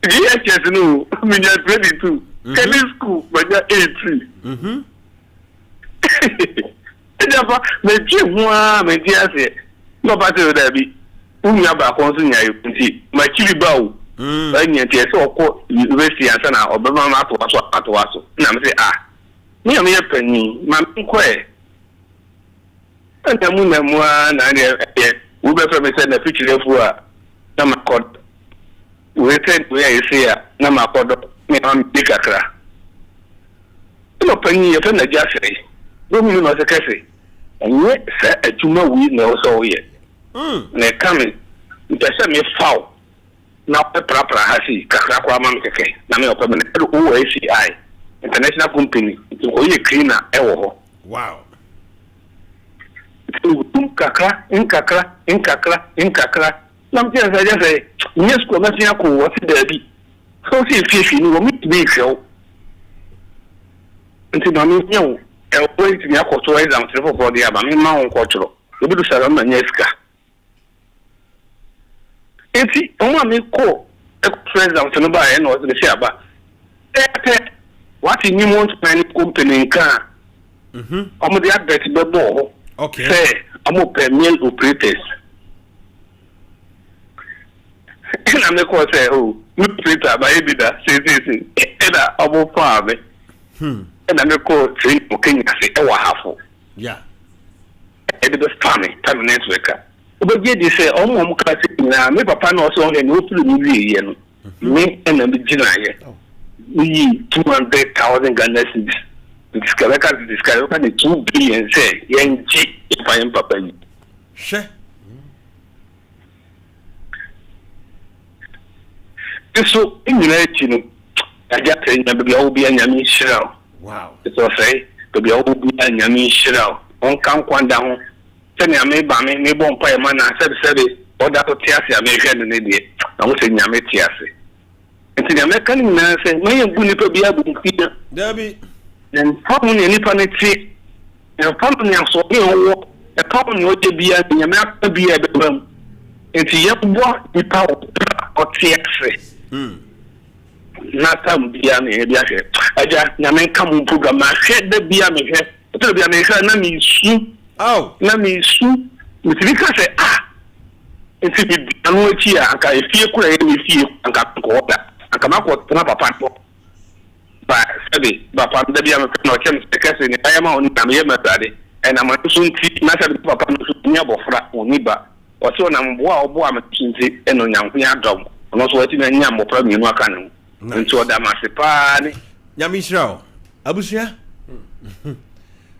C: Yes, no, Mania 22. Can this school, Mania 18. Me Jim, me dear, say, no matter that be. Unyaba konsunya yuti. My chili bow. When you tell so university and sana or Bama to us. Now say, me a penny, my quay. And the moon and one, and we better me send a future for Namakod. We send where you say, Namakod, me on Bigakra. No penny, you send a jassy. Don't you know the cafe? And yet, sir, you know we know so yet. They're coming. It doesn't me foul. na pra ha si kakra kwa ma mkeke na me okwa me OACI international company ko ye cleaner e wo ho
A: wow
C: kakra na mtia sa ja say yes ko ma sia ko wo se da bi so si fi ni wo mi bi hwe nti na mi nyawo e wo ti nya ko so exam se for dia ba mi ma won ko choro obi du sara ma nya sika enti o mi ko exam se no ba e no se se aba what ni mo try company nka omo dey advert be bo
A: okay
C: say omo premier operators na me ko say oh no operator ba e bi da say e da omo fa me na me ko train mo kenya say e wa hafo
A: yeah
C: e be spammy permanent worker obo je di say omo ka say na me papa na so he no tulu ni wi ye no me na me gina ye we 200,000 Ghana cedis. Discover the 2 billion say yenji if I am papa.
A: Sure.
C: So in the I just say maybe I will be a yami shell.
A: Wow.
C: It's all say to be all be a yami shell. On come one down. Send ya me ba me bon pa man na said or that to tiasi a me hwe ne de. Na wo say nyame tiasi. Nti na meka ni na se me ybu ni pa bia bu ntia
A: Dabi
C: then famu ni nipa ne ti na famu ni aso ni wo e famu ni oje bia ni me aka bia be bam nti ye bo nipa o tiase na tam bia ni bia hwe aja na me ka mu program a hwe da bia me hwe to bia me hwe na mi su na mi su mi ka se nti bi anu echi a aka efie kura ye mi fie aka ko da aka mako tuna papa to ba sabe ba pa da bia me no chem sekase ni ayama oni na me metade e na ma so nti na sabe papa no so nya bofra oni ba o so na mbo a obo a me nti e no nyanko ya dom no so ati na nya mbofra mienu aka no nti o da ma se pa ni
A: nyami shraw abusia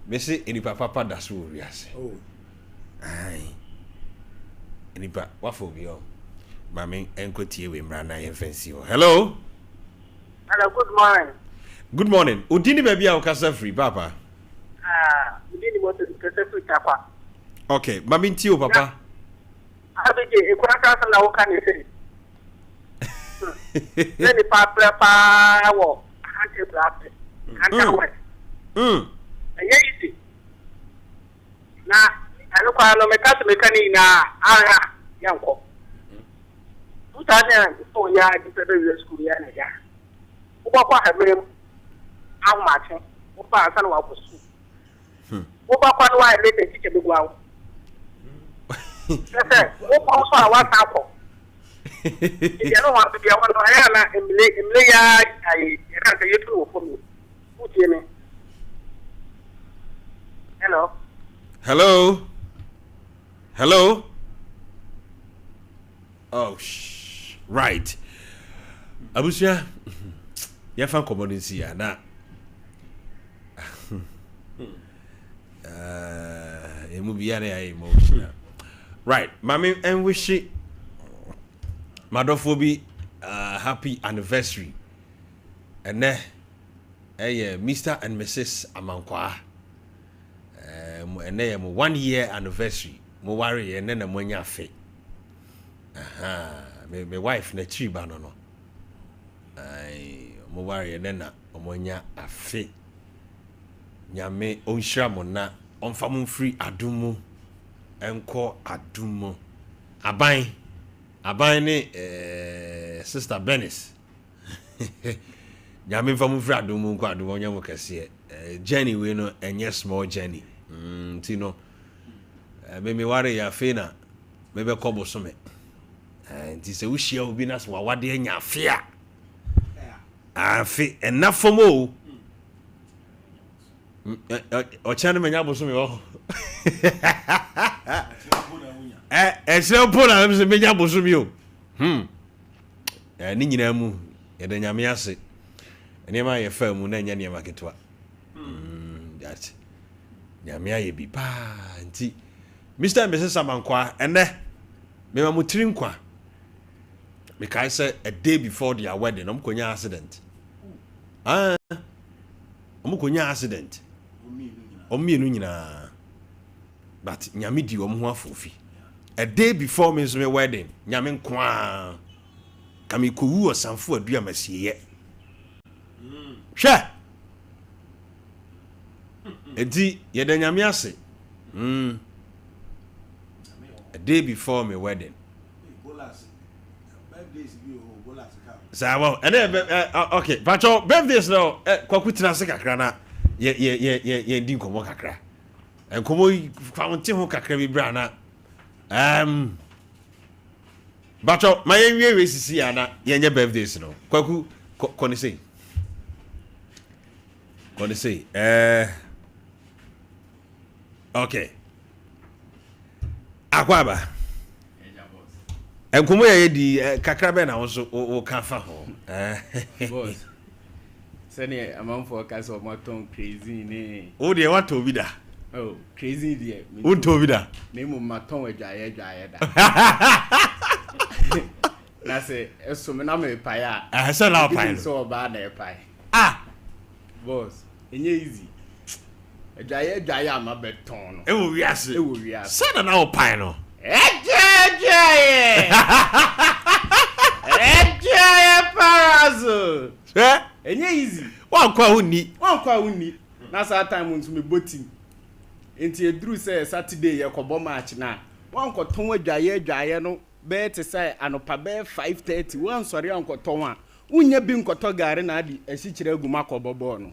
A: mesi eni papa da so wiase ai eni pa wafo bi o mami enkotie we mra na ye fancy o hello
E: good morning.
A: Good morning. Udini baby a okasa free papa.
E: Udini mo kasa free papa.
A: Okay, mami nti o papa.
E: Abije e kwa kasa na wo kan se. Ni pa wo ante brape. Ante wo. Isi. Na anu kwa no mekasa mekani na ara yanko. Utanya so ya di federal school ya na ya. Kwa hamem amache upa asana wa kusu upa kwa no wa lete tike be gwa sese upa so a wa ta ko ya no wa be ya wa no ya na emle ya ai era ka yetu wo fomi utie me
A: hello oh right abusia ya fan community ya na emu biya na ya emotional right mami and wish madofo bi happy anniversary and Mr. and Mrs. Amankwa and them 1 year anniversary mo worry and then mo nya fe my wife na chiba no ai mo worry and then omonya afe nyame onhira mo na onfa mo free adumu enko adumu aban ni sister Benis nyame mfa mo free adumu enko adumu onya mo kase journey we no enye small journey tino me worry ya fe na me be kobo so me nti se wo hia obi na so wade anya afe a afi enafomo ochane menya bosomi ho esempona mse menya bosomi o ni nyina mu ye da nyame ase ene ma ye fa mu na nya ne maketwa that nyame aye bi pa nti Mr. and Mrs. Amankwa ene me ma mutiri nkwa Because say a day before their wedding, I'm going accident. I'm going accident. But nyame di omo ho afofi. A day before me so wedding, nyame nkwa. Kami ko wu osanfo adua masiye. Hwe. Edi ye da nyame ase. A day before my wedding. Sawa, okay. Pacho, birthdays now. Kwaku tina se kakra na ye di nkomo kakra. Nkomo kwamte ho kakra bi bra na. Pacho, my ye sisi ana ye nye birthdays no. Kwaku koni say. Koni say. Okay. Akwaba. Enkomo ye di kakra be na wo so wo ka fa ho.
G: Boss. Sani amanfo ka so moton crazy ne.
A: O de what to be da.
G: Oh, crazy there.
A: O to be da.
G: Me mo maton adwaye da. Na se eso me na me pai a.
A: Se na pai.
G: So ba na pai. Boss, enye easy. Adwaye ama beton no.
A: E wo wiase. Se na o pai no.
G: Adwaye parazo. Enye easy.
A: Wan kwa huni.
G: Na sa time untu me botim. Enti edru say Saturday ye kobo match na. Wan ko ton adwaye no be te say anopa be 5:30 wan sori an ko ton a. Unya bi nkoto gare na adi esi kire aguma kobo ball no.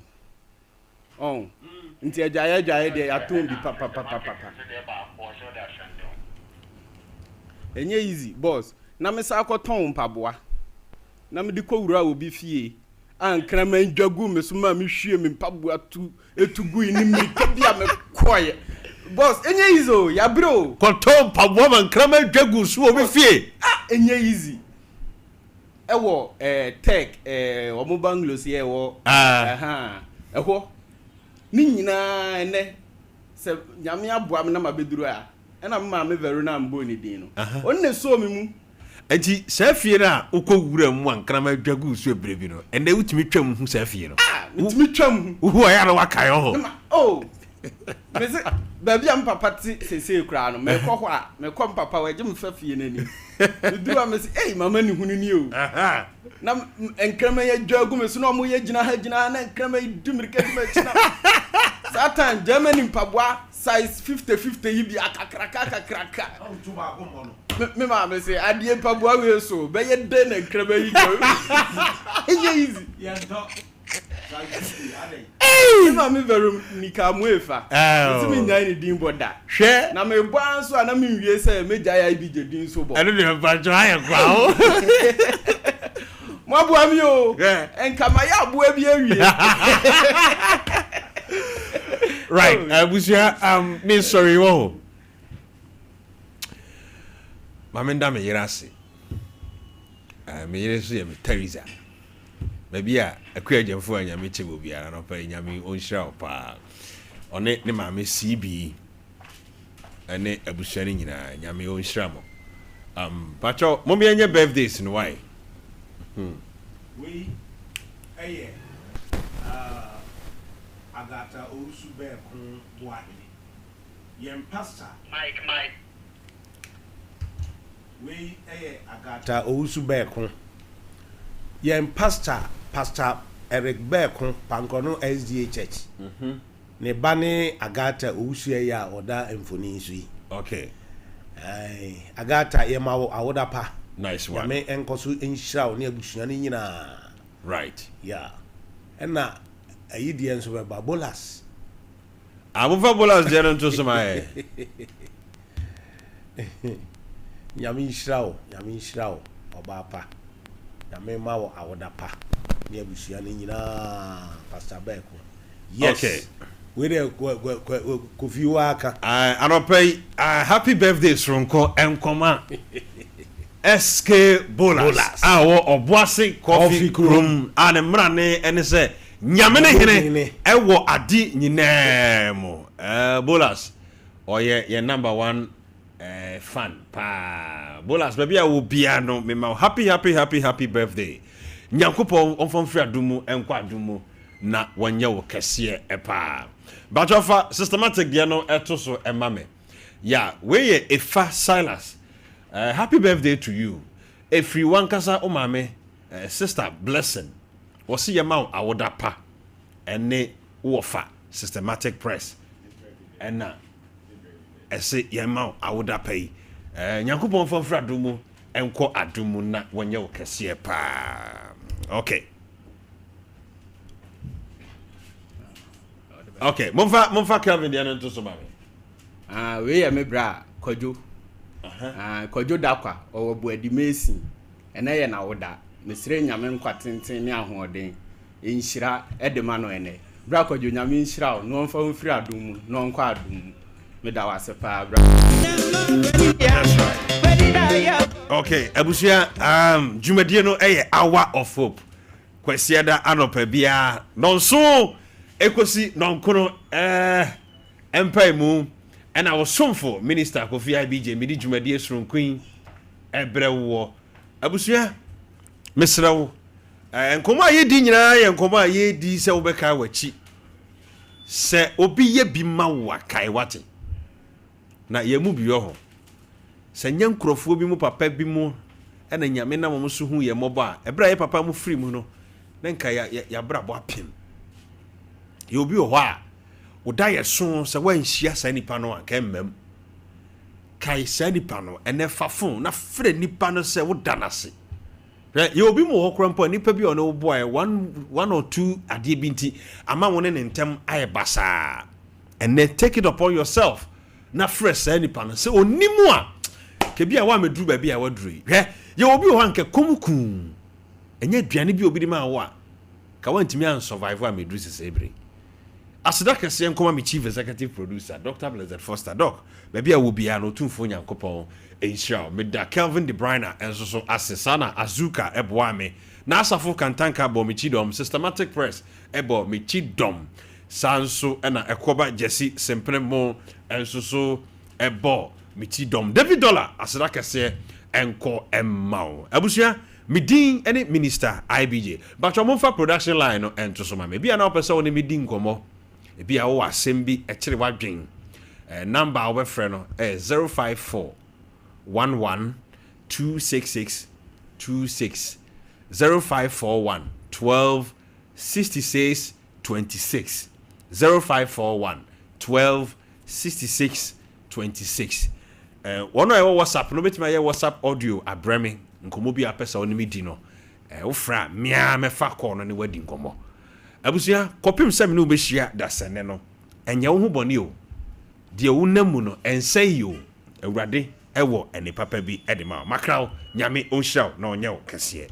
G: Nti adwaye de aton bi papa. Enye easy boss. Na me sa ko ton mpaboa. Na me di ko wura obi fie. Ankra man dwagu me so ma me hwie me mpaboa etugu ni mi kabia me koye. Boss, enye easy o, ya bro.
A: Ko ton mpaboa man kra man dwagu so obi fie.
G: Enye easy. Ewo tech omo banglos ye wo. Eho. Ni nyina ene se nyame aboa me na mabeduru a. Na mama me veru na mbo ni din no. Onne so me mu.
A: Enti safie na ukowura mu ankra ma dwagu so ebrebi no. Ende utimi twam hu safie no.
G: Utimi twam hu.
A: Hu ya na wakae ho.
G: Me se baby am papa ti sese kura no. Me kɔ hɔ a, me kɔ papa wa gye me fafie nani. Me duru me se mama ni hunu ni o. Na enkrama ye dwagu me so na mo ye gina na enkrama dumirika di me china. Satan Germany mpaboa size 50 yibi akakraka. Me ma me say adie mpaboa we so be ye den na enkrama yi go. Easy. Yeah, talk. Hey, na me veru nika muefa. Enti me nyai ni din boda.
A: Hwe
G: na me bo anso na me wie say meja ya bi je din so bo.
A: Eno de mpacho aye kwa o.
G: Mo bo ami o. Enka ma ya bo abi awie.
A: Right, abusia me sorry wo. Mamenda me yerase. Me yeresu ye me Teresa. Baby a akwa jamfo anya me chebo biara no pa nyame onhira opa. One ne ma me CB. Ane abusia ni nyina nyame onhira mo. Pacho mo me anya birthdays no why?
B: We agata osu be kun boahini yem pastor Mike we agata osu be kun yem pastor Eric Bekun Pankono SDA Church ne bane agata osu ya oda emfoni nsu yi.
A: Okay,
B: agata yema wo awoda pa.
A: Nice one.
B: Me enkoso enhira wo ne abusua ne nyina.
A: Right.
B: Yeah. Ena ayidi enso be babolas.
A: Abufa bolas je no to so mai.
B: Nyame nhyira wo oba pa. Nyame ma wo awoda pa. Ne abusua ne nyina Pastor Beku. Yes. Okay. We dey kofi waka.
A: Anopai happy birthday Sronko enkoma. SK Bolas. Awo obuase coffee room ane mrane ene se nyame ne hene ewo adi nyinaa mo. Bolas oye ye number 1 fun pa bolas baby a wo bia no me ma happy birthday nyankopon onfom frɛ adumu enkwa adumu na wanya wo kɛseɛ pa bachofa systematic dia no ɛto so emame ya we ye Efa Silas happy birthday to you every one kasa o mame sister blessing wɔsi ye ma awoda pa ene wo fa systematic press ɛna ɛse ye ma awoda pa yi nyankopon fom frɛ adumu enko adumu na wanya wo kɛseɛ pa okay okay momfa Kelvin dia no to so mame
G: we ya me bra Kwadwo Kwadwo dakwa owo buadi mesi ene ye na woda mesire nyame nkwa tenten ne ahoɔden enhyira edema no ene bra Kwadwo nyame enhyira no mfa mfiri adom mu no nkwa adom mu me da wase pa bra.
A: Okay abusia dwumadie no eye hour of hope kwasiada anopa bia nonso ekosi nonkono empai mu and I was somfo minister Kofi IBJ midi dwumadie sronkun ebrewo abusia mesrawo enkomo ayedi nyina ye enkomo ayedi se wobeka wachi se obi ye bi ma wa kai wate na ye mu bi ho se nyankrofo bi mu papa bi mu ena nyame na mo so hu ye moba ebra ye papa mu free mu no nenka ya brabo apem ye obi ho a woda ye so se wanhia sa nipa no aka mmam kai sa nipa no ene fafon na frɛ nipa no se woda nase ye obi mu ho krampo nipa bi ono boy one or two ade bi nti ama won ne ntem aye basa ene take it upon yourself na frɛ sa nipa no se onimu a ke bia wa meduru ba bia waduru ye obi ho anke komukun enye aduane bi obi di ma wo a ka wantimi an survive a meduru sesebre asida kese nkoma me chief executive producer Dr. Blessed Foster Doc baby a wo bia no tumfo nyankopon enhyira me da Kelvin De Bruyne enso so asesana azuka eboa me na asafo kantanka bo me chidom systematic press ebo me chidom sanso na ekoba Jesse Sempremo enso so ebo me chidom David Dollar asida kese enko emmao abusia midin any minister IBJ but omfa production line no ento so ma me bia na opese woni midin komo e bia wo asem bi e kire wadwen number our friend no 054 11 266 26 0541 12 66 26 0541 12 66 26 one no WhatsApp no betima ye WhatsApp audio abremi nkomo bi apesa oni mi di no wo fra mia me fa call no ne wadi nkomo abusia kopim sem ne obehia da sene no enye wo ho bone o de wo namu no ensai o awurade ewo ene papa bi edema makraw nyame onhiraw na onye wo kese